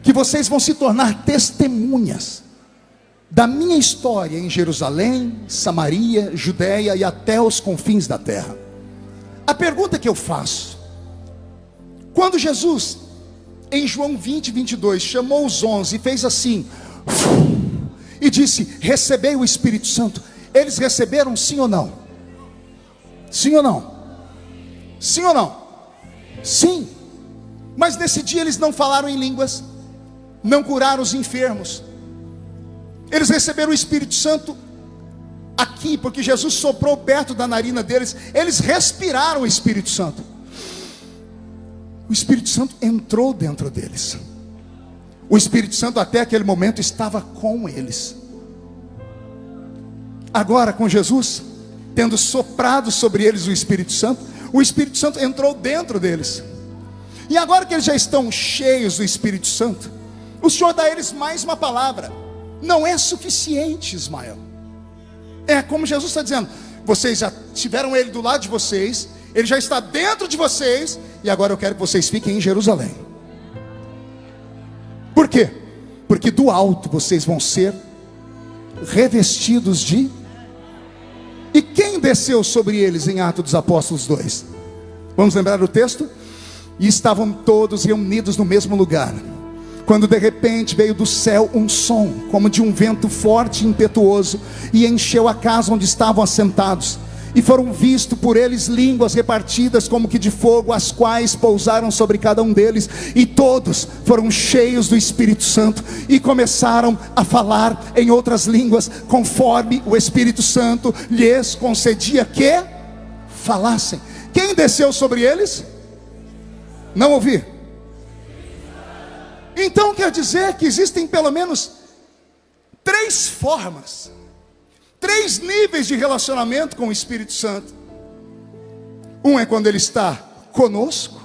que vocês vão se tornar testemunhas da minha história em Jerusalém, Samaria, Judeia e até os confins da terra. A pergunta que eu faço: quando Jesus, em João 20, 22, chamou os 11 e fez assim, e disse: recebei o Espírito Santo, eles receberam sim ou não? Sim ou não? Sim ou não? Sim. Mas nesse dia eles não falaram em línguas, não curaram os enfermos. Eles receberam o Espírito Santo aqui, porque Jesus soprou perto da narina deles. Eles respiraram o Espírito Santo. O Espírito Santo entrou dentro deles. O Espírito Santo até aquele momento estava com eles. Agora com Jesus, tendo soprado sobre eles o Espírito Santo entrou dentro deles. E agora que eles já estão cheios do Espírito Santo, o Senhor dá a eles mais uma palavra. Não é suficiente, Ismael. É como Jesus está dizendo: vocês já tiveram ele do lado de vocês, ele já está dentro de vocês, e agora eu quero que vocês fiquem em Jerusalém. Por quê? Porque do alto vocês vão ser revestidos de... E quem desceu sobre eles em Atos dos Apóstolos 2? Vamos lembrar o texto? E estavam todos reunidos no mesmo lugar, quando de repente veio do céu um som, como de um vento forte e impetuoso, e encheu a casa onde estavam assentados. E foram vistos por eles línguas repartidas como que de fogo, as quais pousaram sobre cada um deles. E todos foram cheios do Espírito Santo e começaram a falar em outras línguas, conforme o Espírito Santo lhes concedia que falassem. Quem desceu sobre eles? Não ouvi. Então quer dizer que existem pelo menos 3 formas, 3 níveis de relacionamento com o Espírito Santo. Um é quando ele está conosco,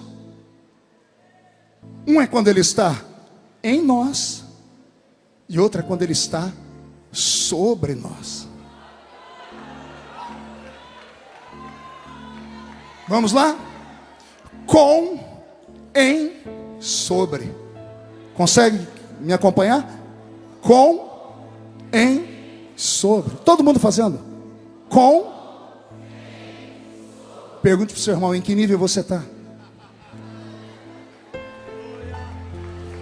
um é quando ele está em nós, e outra é quando ele está sobre nós. Vamos lá? Com, em, sobre. Consegue me acompanhar? Com, em, sobre. Todo mundo fazendo? Com. Pergunte para o seu irmão, em que nível você está?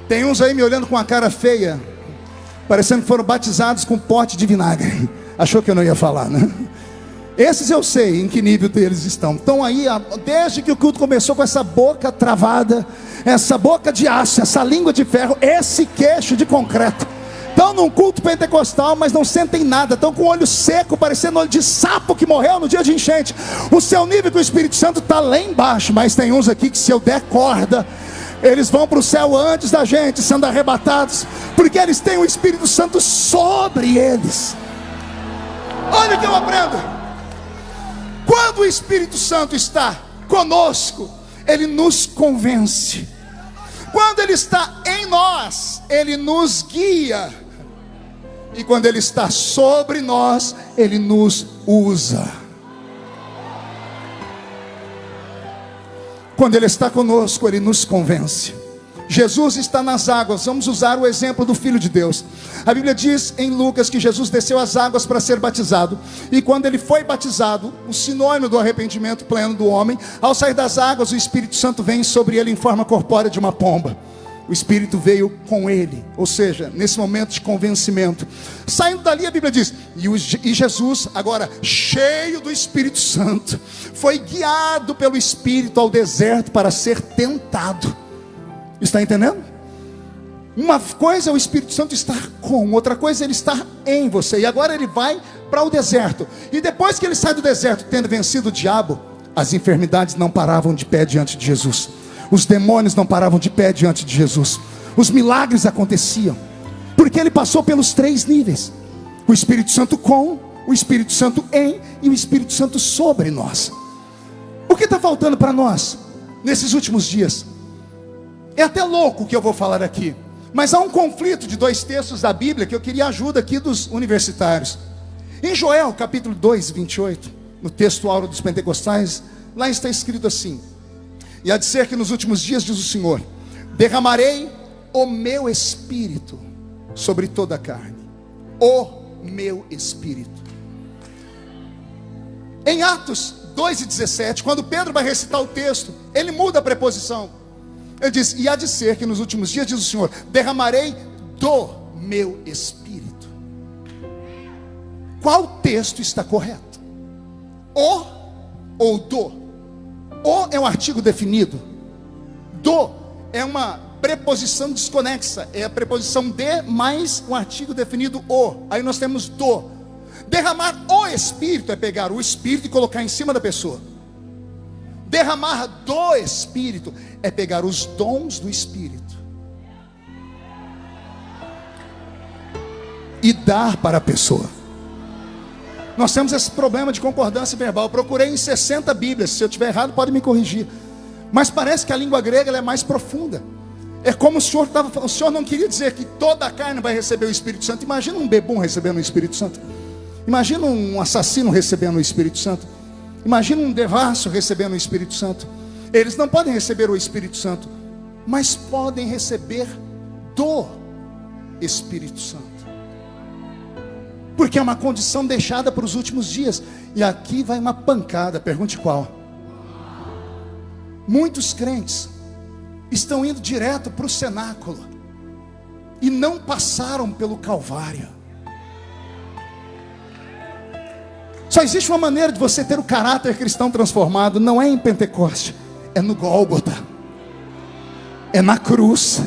Tem uns aí me olhando com uma cara feia, parecendo que foram batizados com um pote de vinagre. Achou que eu não ia falar, né? Esses eu sei em que nível deles estão. Estão aí, desde que o culto começou, com essa boca travada, essa boca de aço, essa língua de ferro, esse queixo de concreto. Estão num culto pentecostal, mas não sentem nada. Estão com o olho seco, parecendo olho de sapo que morreu no dia de enchente. O seu nível com o Espírito Santo está lá embaixo. Mas tem uns aqui que, se eu der corda, eles vão para o céu antes da gente, sendo arrebatados, porque eles têm o Espírito Santo sobre eles. Olha o que eu aprendo. Quando o Espírito Santo está conosco, ele nos convence. Quando ele está em nós, ele nos guia. E quando ele está sobre nós, ele nos usa. Quando ele está conosco, ele nos convence. Jesus está nas águas. Vamos usar o exemplo do Filho de Deus. A Bíblia diz em Lucas que Jesus desceu às águas para ser batizado. E quando ele foi batizado, o sinônimo do arrependimento pleno do homem, ao sair das águas, o Espírito Santo vem sobre ele em forma corpórea de uma pomba. O Espírito veio com ele, ou seja, nesse momento de convencimento. Saindo dali, a Bíblia diz, e Jesus, agora cheio do Espírito Santo, foi guiado pelo Espírito ao deserto para ser tentado. Está entendendo? Uma coisa é o Espírito Santo estar com, outra coisa é ele estar em você. E agora ele vai para o deserto. E depois que ele sai do deserto, tendo vencido o diabo, as enfermidades não paravam de pé diante de Jesus. Os demônios não paravam de pé diante de Jesus. Os milagres aconteciam, porque ele passou pelos 3 níveis: o Espírito Santo com, o Espírito Santo em e o Espírito Santo sobre nós. O que está faltando para nós nesses últimos dias? É até louco o que eu vou falar aqui, mas há um conflito de 2 textos da Bíblia que eu queria ajuda aqui dos universitários. Em Joel capítulo 2, 28, no texto áureo dos pentecostais, lá está escrito assim: e há de ser que nos últimos dias, diz o Senhor, derramarei o meu Espírito sobre toda a carne. O meu Espírito. Em Atos 2:17, quando Pedro vai recitar o texto, ele muda a preposição. Ele diz, e há de ser que nos últimos dias, diz o Senhor, derramarei do meu Espírito. Qual texto está correto? O ou do? O é um artigo definido. Do é uma preposição desconexa. É a preposição de mais um artigo definido o. Aí nós temos do. Derramar o Espírito é pegar o Espírito e colocar em cima da pessoa. Derramar do Espírito é pegar os dons do Espírito e dar para a pessoa. Nós temos esse problema de concordância verbal. Eu procurei em 60 Bíblias. Se eu estiver errado, pode me corrigir. Mas parece que a língua grega ela é mais profunda. É como o Senhor estava falando. O Senhor não queria dizer que toda a carne vai receber o Espírito Santo. Imagina um bebum recebendo o Espírito Santo. Imagina um assassino recebendo o Espírito Santo. Imagina um devasso recebendo o Espírito Santo. Eles não podem receber o Espírito Santo, mas podem receber do Espírito Santo. Porque é uma condição deixada para os últimos dias. E aqui vai uma pancada, pergunte qual. Muitos crentes estão indo direto para o cenáculo e não passaram pelo Calvário. Só existe uma maneira de você ter o caráter cristão transformado. Não é em Pentecoste, é no Gólgota, é na cruz.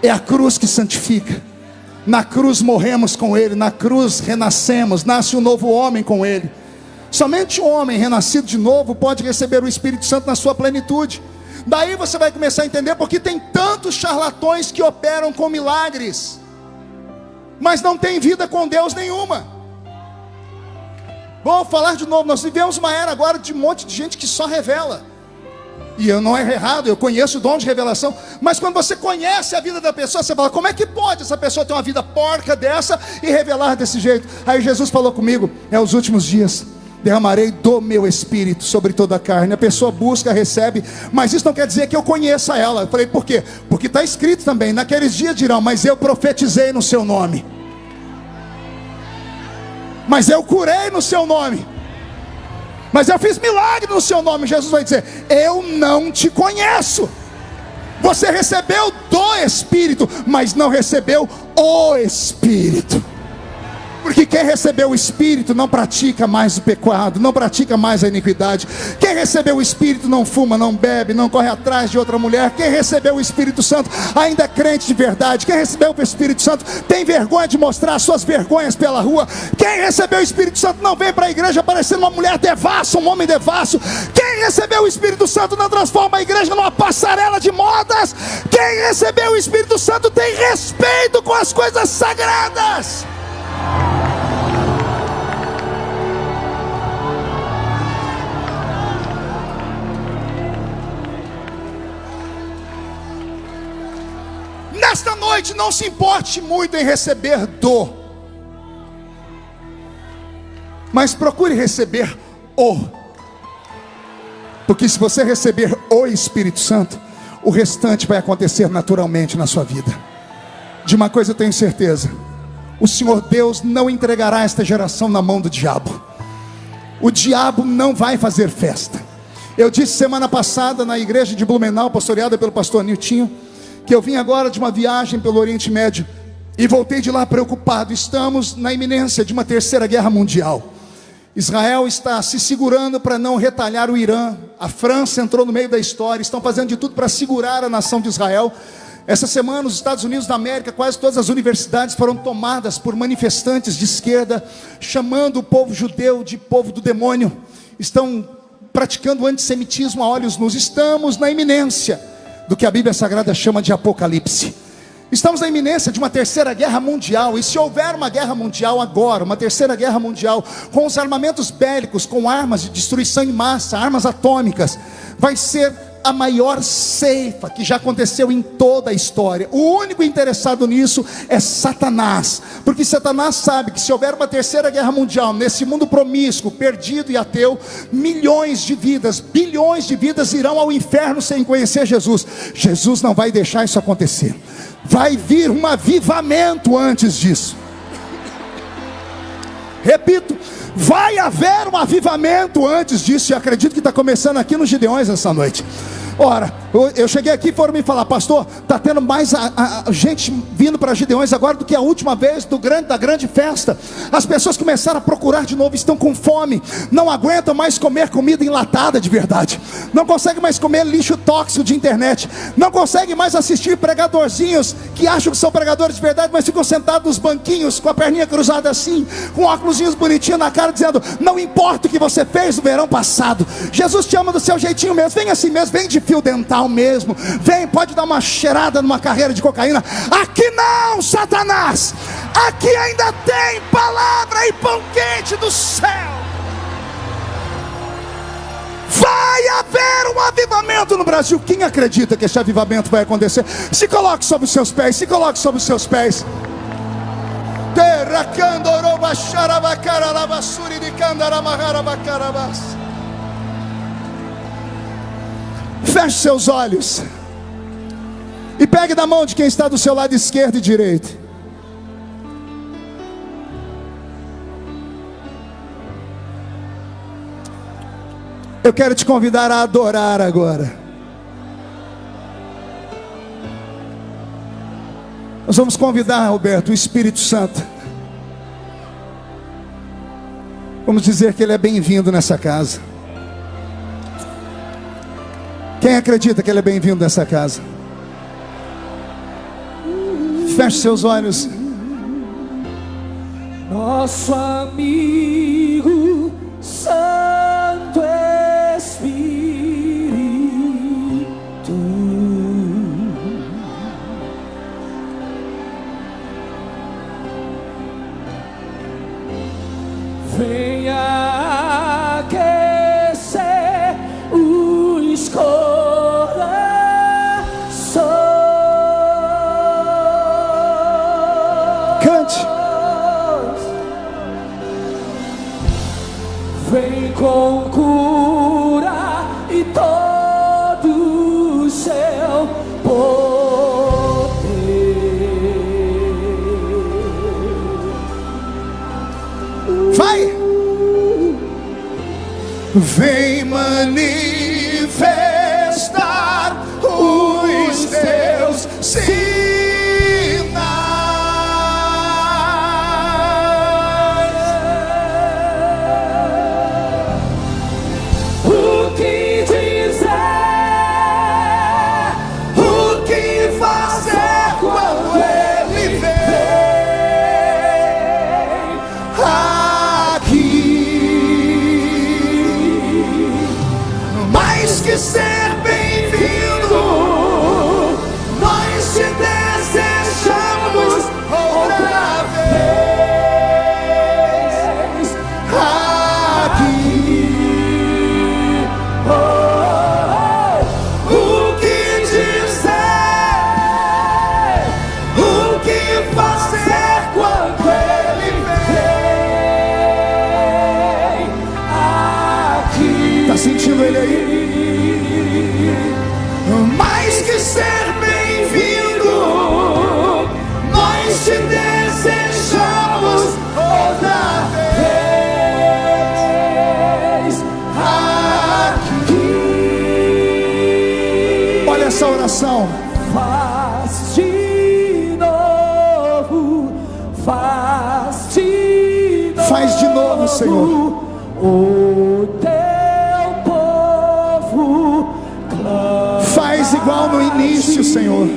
É a cruz que santifica. Na cruz morremos com Ele, na cruz renascemos, nasce um novo homem com Ele. Somente um homem renascido de novo pode receber o Espírito Santo na sua plenitude. Daí você vai começar a entender porque tem tantos charlatões que operam com milagres, mas não tem vida com Deus nenhuma. Vou falar de novo, nós vivemos uma era agora de um monte de gente que só revela. E eu não é errado, eu conheço o dom de revelação. Mas quando você conhece a vida da pessoa, você fala, como é que pode essa pessoa ter uma vida porca dessa e revelar desse jeito? Aí Jesus falou comigo, os últimos dias derramarei do meu Espírito sobre toda a carne. A pessoa busca, recebe, mas isso não quer dizer que eu conheça ela. Eu falei, por quê? Porque está escrito também, naqueles dias dirão, mas eu profetizei no seu nome, mas eu curei no seu nome, mas eu fiz milagre no seu nome. Jesus vai dizer, eu não te conheço. Você recebeu do Espírito, mas não recebeu o Espírito. Porque quem recebeu o Espírito não pratica mais o pecado, não pratica mais a iniquidade. Quem recebeu o Espírito não fuma, não bebe, não corre atrás de outra mulher. Quem recebeu o Espírito Santo ainda é crente de verdade. Quem recebeu o Espírito Santo tem vergonha de mostrar suas vergonhas pela rua. Quem recebeu o Espírito Santo não vem para a igreja parecendo uma mulher devassa, um homem devasso. Quem recebeu o Espírito Santo não transforma a igreja numa passarela de modas. Quem recebeu o Espírito Santo tem respeito com as coisas sagradas. Nesta noite não se importe muito em receber mas procure receber porque se você receber o Espírito Santo, o restante vai acontecer naturalmente na sua vida. De uma coisa eu tenho certeza, o Senhor Deus não entregará esta geração na mão do diabo. O diabo não vai fazer festa. Eu disse semana passada na igreja de Blumenau, pastoreada pelo pastor Niltinho, que eu vim agora de uma viagem pelo Oriente Médio e voltei de lá preocupado. Estamos na iminência de uma terceira guerra mundial. Israel está se segurando para não retalhar o Irã. A França entrou no meio da história, estão fazendo de tudo para segurar a nação de Israel. Essa semana os Estados Unidos da América, quase todas as universidades foram tomadas por manifestantes de esquerda, chamando o povo judeu de povo do demônio. Estão praticando antissemitismo a olhos nus. Estamos na iminência do que a Bíblia Sagrada chama de Apocalipse. Estamos na iminência de uma terceira guerra mundial. E se houver uma guerra mundial agora, uma terceira guerra mundial, com os armamentos bélicos, com armas de destruição em massa, armas atômicas, vai ser a maior ceifa que já aconteceu em toda a história. O único interessado nisso é Satanás, porque Satanás sabe que se houver uma terceira guerra mundial, nesse mundo promíscuo, perdido e ateu, milhões de vidas, bilhões de vidas irão ao inferno sem conhecer Jesus. Jesus não vai deixar isso acontecer. Vai vir um avivamento antes disso. Repito, vai haver um avivamento antes disso. E acredito que está começando aqui nos Gideões essa noite. Ora, eu cheguei aqui e foram me falar, pastor, está tendo mais gente vindo para Gideões agora do que a última vez da grande festa. As pessoas começaram a procurar de novo, estão com fome, não aguentam mais comer comida enlatada de verdade, não conseguem mais comer lixo tóxico de internet, não conseguem mais assistir pregadorzinhos que acham que são pregadores de verdade, mas ficam sentados nos banquinhos com a perninha cruzada assim, com óculosinhos bonitinhos na cara, dizendo, não importa o que você fez no verão passado, Jesus te ama do seu jeitinho mesmo, vem assim mesmo, vem de fio dental mesmo, vem, pode dar uma cheirada numa carreira de cocaína. Aqui não, Satanás, aqui ainda tem palavra e pão quente do céu. Vai haver um avivamento no Brasil. Quem acredita que esse avivamento vai acontecer? Se coloque sobre os seus pés, se coloque sobre os seus pés. Feche seus olhos e pegue da mão de quem está do seu lado esquerdo e direito. Eu quero te convidar a adorar agora. Nós vamos convidar, Roberto, o Espírito Santo Vamos dizer que Ele é bem-vindo nessa casa. Quem acredita que Ele é bem-vindo nessa casa? Feche seus olhos. Nosso amigo Santo Espírito, venha aquecer os corações. Cante. Vem com cura e todo o seu poder. Vai! Vem manifestar os teus ser bem-vindo, nós te desejamos outra vez aqui. O que dizer, o que fazer quando Ele vem aqui? Tá sentindo Ele aí? Mais que ser bem-vindo, nós te desejamos outra vez aqui. Olha essa oração. Faz de novo, faz de novo, faz de novo, Senhor. O teu povo faz igual no início, Senhor.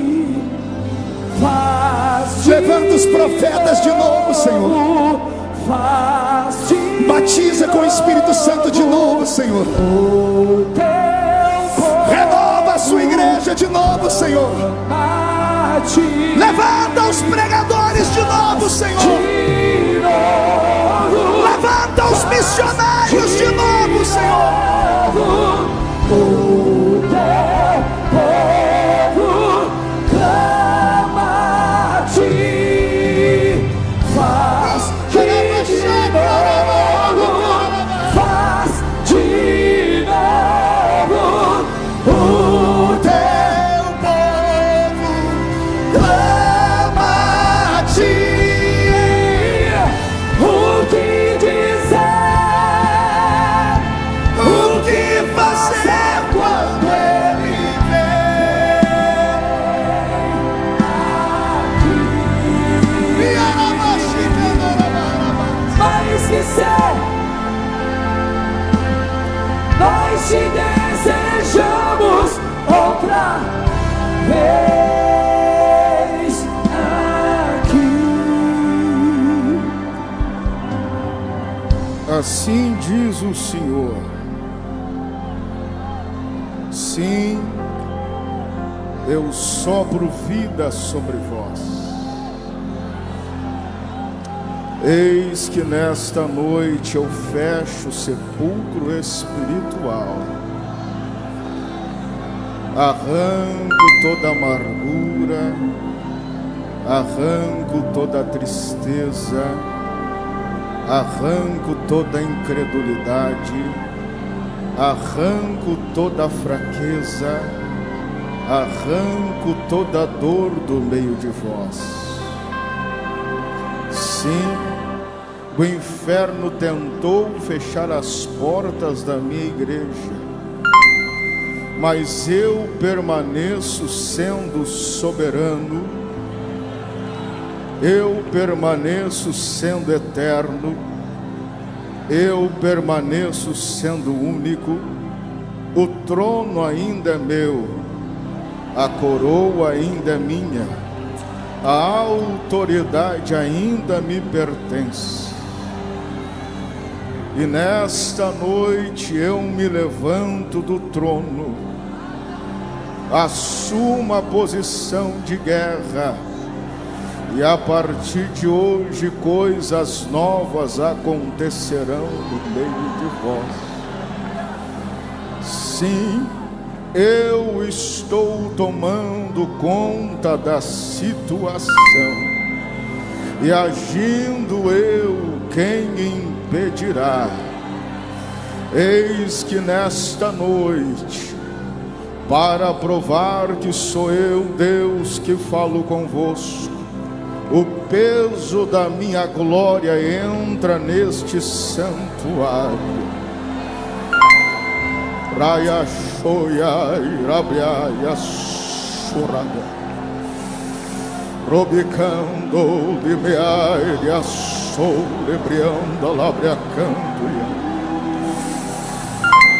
Levanta os profetas de novo, Senhor. Batiza com o Espírito Santo de novo, Senhor. Renova a sua igreja de novo, Senhor. Levanta os pregadores de novo, Senhor. Levanta os missionários de novo, Senhor. O teu povo clama a ti. Faz de novo, faz de novo. O teu povo clama a ti. O que dizer, o que fazer quando Ele vem aqui? Mais que ser, nós te desejamos outra vez aqui. Assim diz o Senhor. Sim, eu sopro vida sobre vós. Eis que nesta noite eu fecho o sepulcro espiritual. Arranco toda amargura, arranco toda tristeza, arranco toda incredulidade, arranco toda fraqueza, arranco toda dor do meio de vós. Sim, o inferno tentou fechar as portas da minha igreja, mas eu permaneço sendo soberano, eu permaneço sendo eterno, eu permaneço sendo único, o trono ainda é meu, a coroa ainda é minha, a autoridade ainda me pertence. E nesta noite eu me levanto do trono, assumo a posição de guerra, e a partir de hoje coisas novas acontecerão no meio de vós. Sim, eu estou tomando conta da situação, e agindo eu, quem impedirá? Eis que nesta noite, para provar que sou eu, Deus, que falo convosco, o peso da minha glória entra neste santuário. Raia shoya irabiaya surada, robicando limeaia solebrianda labriacandoia,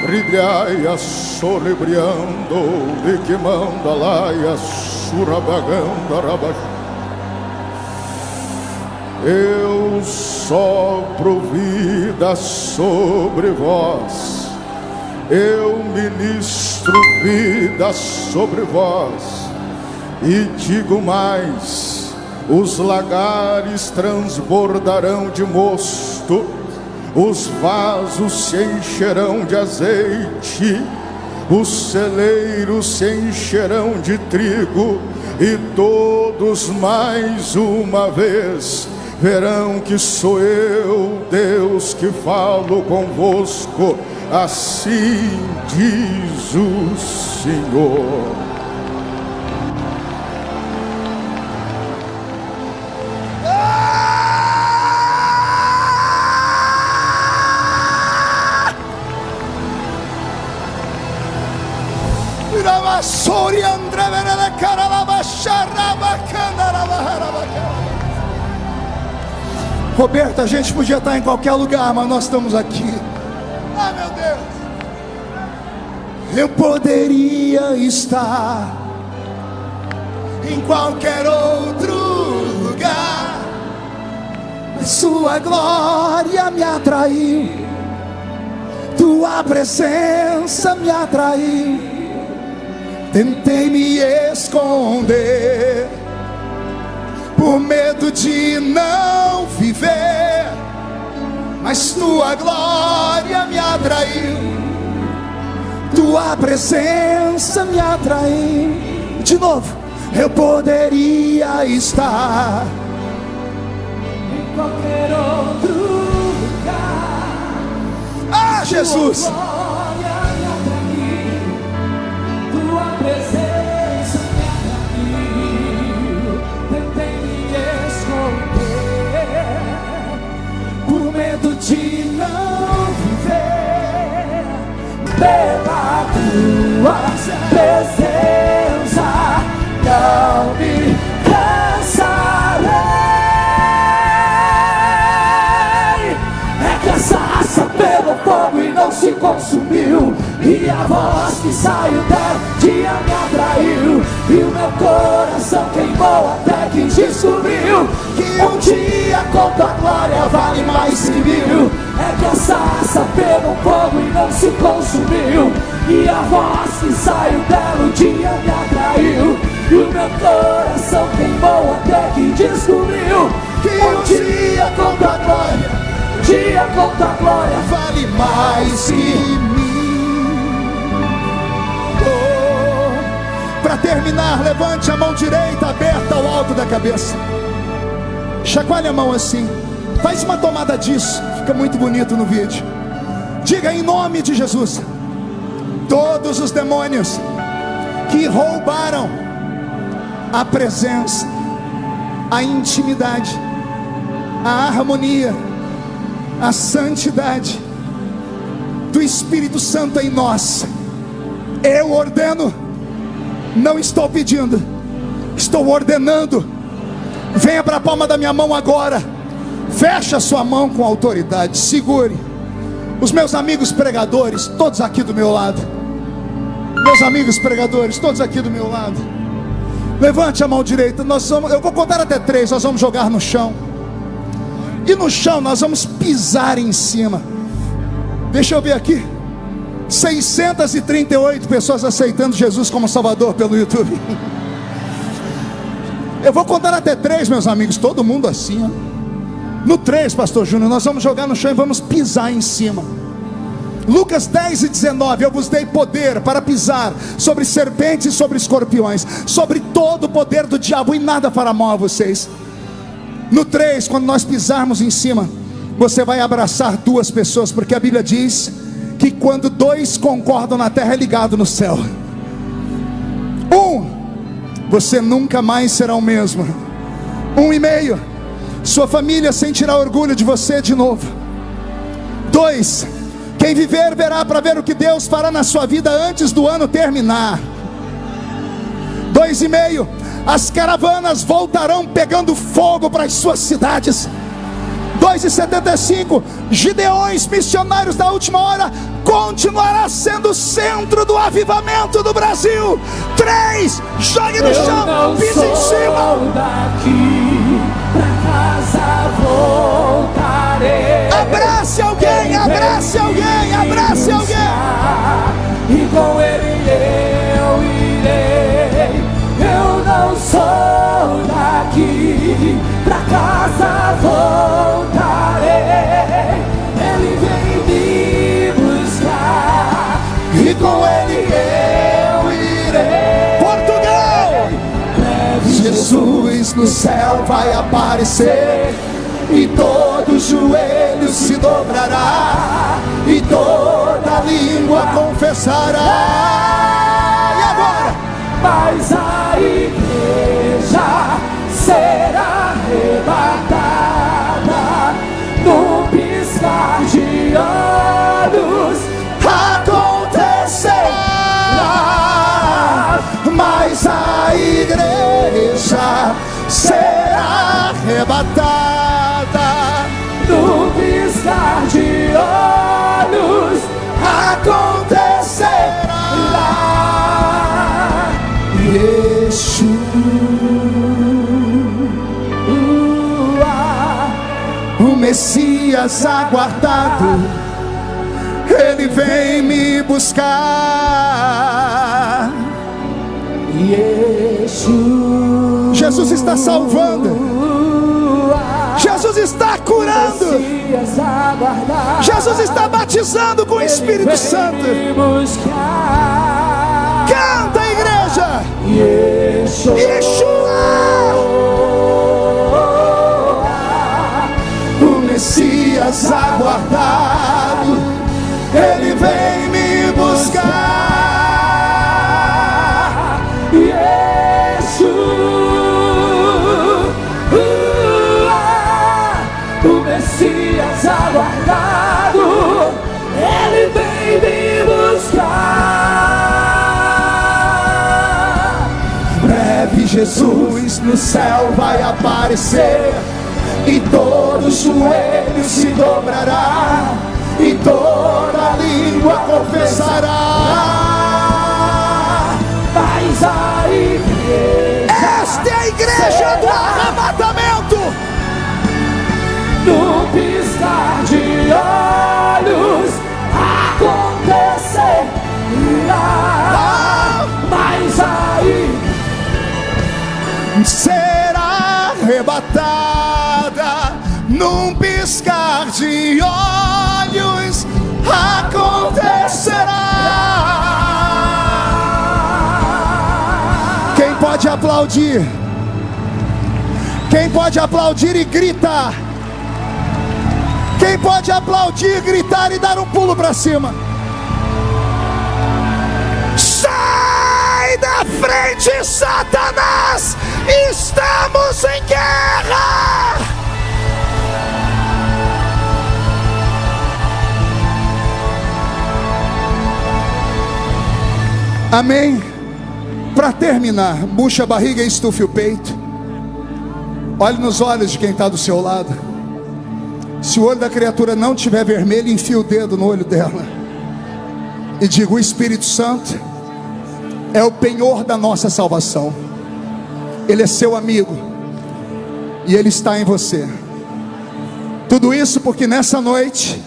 ribriaia solebriando liquimanda laia surabaganda rabaja. Eu sopro vida sobre vós, eu ministro vida sobre vós, e digo mais: os lagares transbordarão de mosto, os vasos se encherão de azeite, os celeiros se encherão de trigo, e todos mais uma vez verão que sou eu, Deus, que falo convosco. Assim diz o Senhor. Roberto, a gente podia estar em qualquer lugar, mas nós estamos aqui. Ah, meu Deus! Eu poderia estar em qualquer outro lugar, mas sua glória me atraiu, tua presença me atraiu. Tentei me esconder por medo de não viver, mas tua glória me atraiu, tua presença me atraiu. De novo, eu poderia estar em qualquer outro lugar. Ah, Jesus! Tua glória me atraiu, tua presença me atraiu. Tentei me esconder por medo de não viver, pela tua presença não me cansarei. É que essa raça pegou fogo e não se consumiu, e a voz que saiu dela dia me atraiu, e o meu coração queimou até que descobriu que um dia com tua glória vale mais que mil. É que essa raça pegou fogo e não se consumiu, e a voz que saiu dela um dia me atraiu, e o meu coração queimou até que descobriu que um dia com tua glória, um dia com tua glória Vale mais que mim. Oh. Para terminar, levante a mão direita aberta ao alto da cabeça, chacoalhe a mão assim, faz uma tomada disso, fica muito bonito no vídeo. Diga em nome de Jesus: todos os demônios que roubaram a presença, a intimidade, a harmonia, a santidade do Espírito Santo em nós, eu ordeno, não estou pedindo, estou ordenando. Venha para a palma da minha mão agora, feche a sua mão com autoridade, segure. Os meus amigos pregadores, todos aqui do meu lado. Meus amigos pregadores, todos aqui do meu lado. Levante a mão direita. Eu vou contar até 3. Nós vamos jogar no chão. E no chão nós vamos pisar em cima. Deixa eu ver aqui. 638 pessoas aceitando Jesus como Salvador pelo YouTube. Eu vou contar até 3, meus amigos. Todo mundo assim, ó. No 3, pastor Júnior, nós vamos jogar no chão e vamos pisar em cima. Lucas 10:19, eu vos dei poder para pisar sobre serpentes e sobre escorpiões, sobre todo o poder do diabo, e nada fará mal a vocês. No 3, quando nós pisarmos em cima, você vai abraçar 2 pessoas, porque a Bíblia diz que quando 2 concordam na terra, é ligado no céu. 1, você nunca mais será o mesmo. 1,5, sua família sentirá orgulho de você de novo. 2, quem viver verá para ver o que Deus fará na sua vida antes do ano terminar. 2,5, as caravanas voltarão pegando fogo para as suas cidades. 2,75, Gideões, missionários da última hora, continuará sendo o centro do avivamento do Brasil. 3, jogue no chão, pise em cima. Daqui pra casa voltarei. Abrace alguém, abrace alguém, abrace alguém. E com ele eu irei. Eu não sou daqui, pra casa voltarei. Ele vem me buscar e com ele eu irei. Portugal! Jesus no céu vai aparecer, e todo joelho se dobrará, e toda língua confessará. E agora? Mas a igreja será arrebatada no piscar de olhos. Acontecerá, mas a igreja será arrebatada No piscar de olhos acontecerá. Yeshua, o Messias aguardado, ele vem me buscar. Yeshua, Jesus está salvando, Jesus está curando, Messias aguardado, Jesus está batizando com o Espírito Santo. me buscar. Canta, igreja! Yeshua, Yeshua, o Messias aguardado, ele vem me buscar. Yeshua, o Messias aguardado, ele vem me buscar. Breve Jesus no céu vai aparecer, e todo joelho se dobrará, e toda língua confessará. Mas a igreja, Esta é a igreja do arrebatamento. no piscar de olhos acontecerá. Mas a igreja será arrebatada num piscar de olhos acontecerá. Quem pode aplaudir? Quem pode aplaudir e gritar? Quem pode aplaudir, gritar e dar um pulo para cima? Sai da frente, Satanás! Estamos em guerra! Amém? Para terminar, murcha a barriga e estufe o peito. Olhe nos olhos de quem está do seu lado. Se o olho da criatura não tiver vermelho, enfia o dedo no olho dela e diga: o Espírito Santo é o penhor da nossa salvação. Ele é seu amigo e ele está em você. Tudo isso porque nessa noite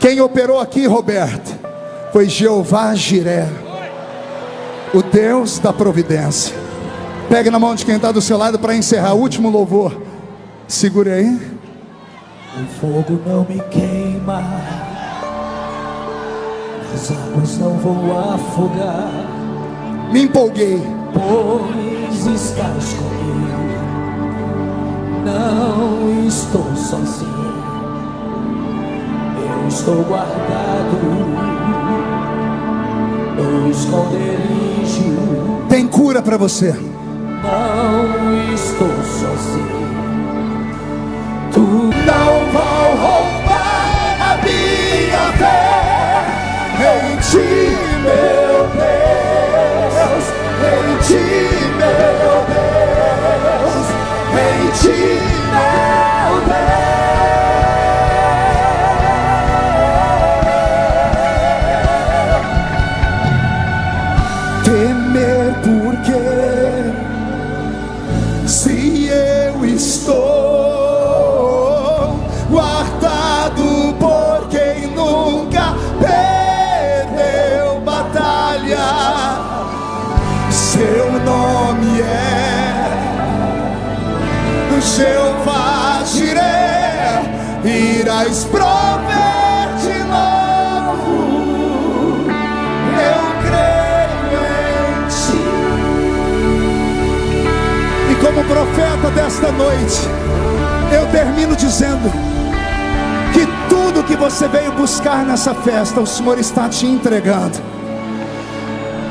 quem operou aqui, Roberto, foi Jeová Jiré, o Deus da providência. Pegue na mão de quem está do seu lado para encerrar o último louvor. Segure aí. O fogo não me queima, as águas não vão afogar. Me empolguei. Pois estás comigo, não estou sozinho. Eu estou guardado no esconderijo. Tem cura para você. Não estou sozinho. Tu não vão roubar a minha fé. Em ti, meu Deus. Em ti, meu Deus. Em ti, meu Deus. Temer porque se eu estou guardado por quem nunca perdeu batalha, seu nome é Jeová Jiré, irás prover de novo. Eu creio em ti. E como profeta desta noite, eu termino dizendo que tudo que você veio buscar nessa festa, o Senhor está te entregando.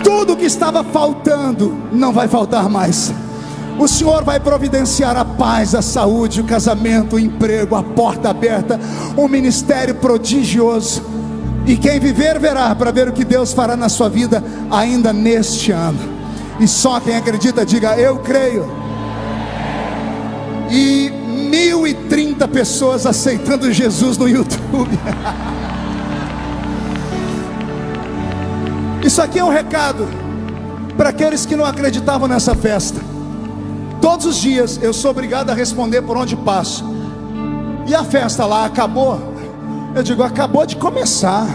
Tudo que estava faltando, não vai faltar mais. O Senhor vai providenciar a paz, a saúde, o casamento, o emprego, a porta aberta, um ministério prodigioso. E quem viver, verá, para ver o que Deus fará na sua vida ainda neste ano. E só quem acredita, diga: eu creio. E 1.030 pessoas aceitando Jesus no YouTube. Isso aqui é um recado para aqueles que não acreditavam nessa festa. Todos os dias eu sou obrigado a responder por onde passo. E a festa lá acabou? Eu digo: acabou de começar.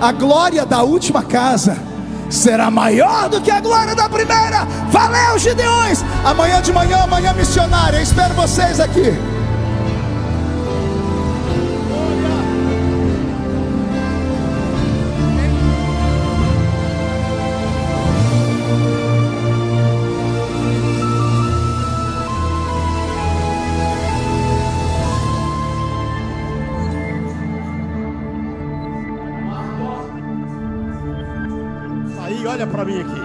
A glória da última casa será maior do que a glória da primeira. Valeu, Gideões! Amanhã de manhã, amanhã missionária. Eu espero vocês aqui. Aí, olha para mim aqui.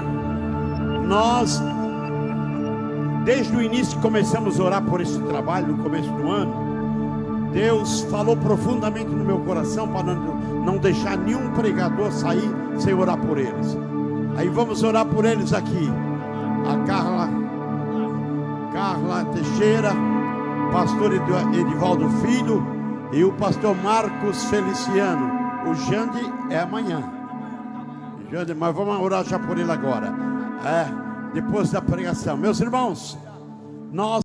Nós, desde o início que começamos a orar por esse trabalho, no começo do ano, Deus falou profundamente no meu coração para não deixar nenhum pregador sair sem orar por eles. Aí vamos orar por eles aqui. A Carla Teixeira, pastor Edivaldo Filho e o pastor Marcos Feliciano. O Jande é amanhã. Mas vamos orar já por ele agora. Depois da pregação. Meus irmãos, nós